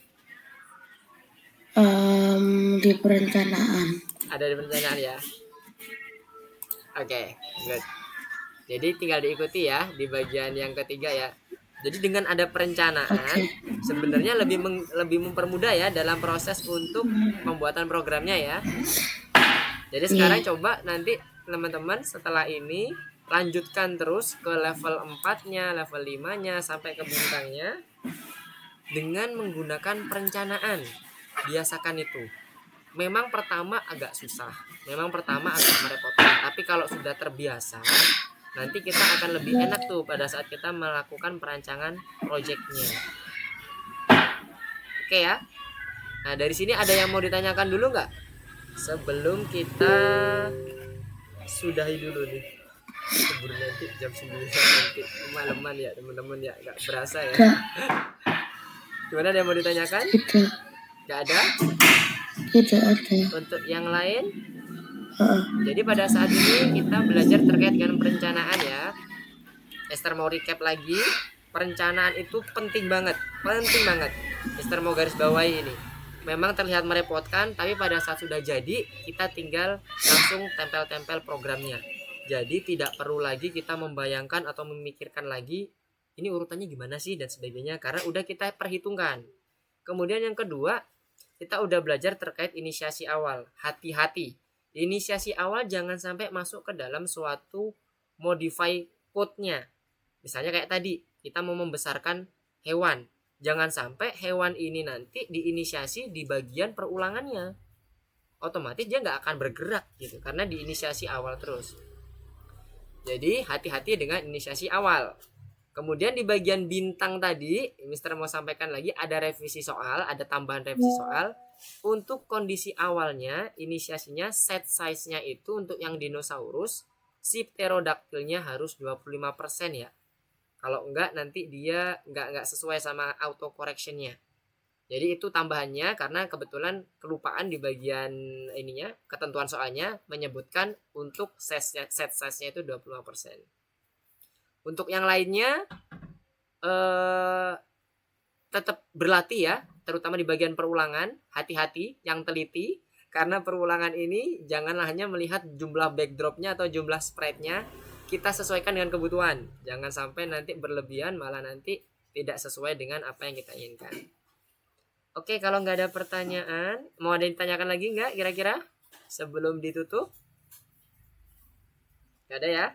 Di perencanaan. Ada di perencanaan ya. Oke, good. Jadi tinggal diikuti ya di bagian yang ketiga ya. Jadi dengan ada perencanaan sebenarnya lebih mempermudah ya dalam proses untuk pembuatan programnya ya. Jadi sekarang coba nanti teman-teman setelah ini lanjutkan terus ke level 4-nya, level 5-nya sampai ke bintangnya dengan menggunakan perencanaan. Biasakan itu. Memang pertama agak susah, memang pertama agak merepotkan, tapi kalau sudah terbiasa nanti kita akan lebih enak tuh pada saat kita melakukan perancangan projectnya. Oke ya. Nah dari sini ada yang mau ditanyakan dulu nggak? Sebelum kita sudahi dulu nih. Keburu nanti jam 9 nanti kemalaman ya teman-teman ya, nggak berasa ya. Gimana, ada yang mau ditanyakan? Nggak ada? Tidak ada. Untuk yang lain? Jadi pada saat ini kita belajar terkait dengan perencanaan ya. Esther mau recap lagi. Perencanaan itu penting banget, penting banget. Esther mau garis bawahi ini. Memang terlihat merepotkan, tapi pada saat sudah jadi kita tinggal langsung tempel-tempel programnya. Jadi tidak perlu lagi kita membayangkan atau memikirkan lagi ini urutannya gimana sih dan sebagainya, karena udah kita perhitungkan. Kemudian yang kedua, kita udah belajar terkait inisiasi awal. Hati-hati. Inisiasi awal jangan sampai masuk ke dalam suatu modify code-nya. Misalnya kayak tadi, kita mau membesarkan hewan. Jangan sampai hewan ini nanti diinisiasi di bagian perulangannya. Otomatis dia nggak akan bergerak gitu, karena diinisiasi awal terus. Jadi hati-hati dengan inisiasi awal. Kemudian di bagian bintang tadi, Mister mau sampaikan lagi ada revisi soal, ada tambahan revisi soal. Untuk kondisi awalnya, inisiasinya set size-nya itu untuk yang dinosaurus, si pterodactylnya harus 25% ya. Kalau enggak nanti dia enggak sesuai sama auto correction-nya. Jadi itu tambahannya karena kebetulan kelupaan di bagian ininya, ketentuan soalnya menyebutkan untuk set size-nya itu 25%. Untuk yang lainnya tetap berlatih ya, terutama di bagian perulangan. Hati-hati yang teliti, karena perulangan ini janganlah hanya melihat jumlah backdropnya atau jumlah sprite-nya. Kita sesuaikan dengan kebutuhan, jangan sampai nanti berlebihan malah nanti tidak sesuai dengan apa yang kita inginkan. Oke, kalau nggak ada pertanyaan, mau ada yang ditanyakan lagi nggak kira-kira sebelum ditutup? Nggak ada ya?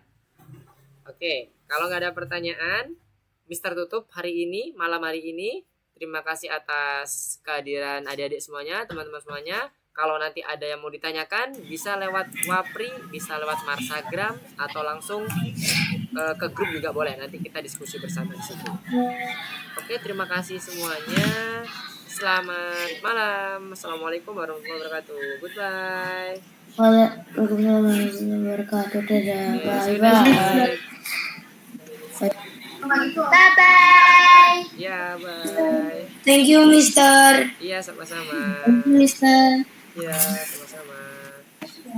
Oke, kalau nggak ada pertanyaan, Mister tutup hari ini, malam hari ini. Terima kasih atas kehadiran adik-adik semuanya, teman-teman semuanya. Kalau nanti ada yang mau ditanyakan, bisa lewat Wapri, bisa lewat Marsagram, atau langsung ke grup juga boleh. Nanti kita diskusi bersama di situ. Oke, terima kasih semuanya. Selamat malam. Assalamualaikum warahmatullahi wabarakatuh. Goodbye. Waalaikumsalam warahmatullahi wabarakatuh. Dadah. Oke, Bye see you bye. next time. Bye-bye. Ya, bye. Thank you, Mister. Iya, sama-sama. Mister. Iya, sama-sama.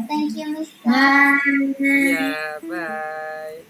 Thank you, Mister. Iya, bye.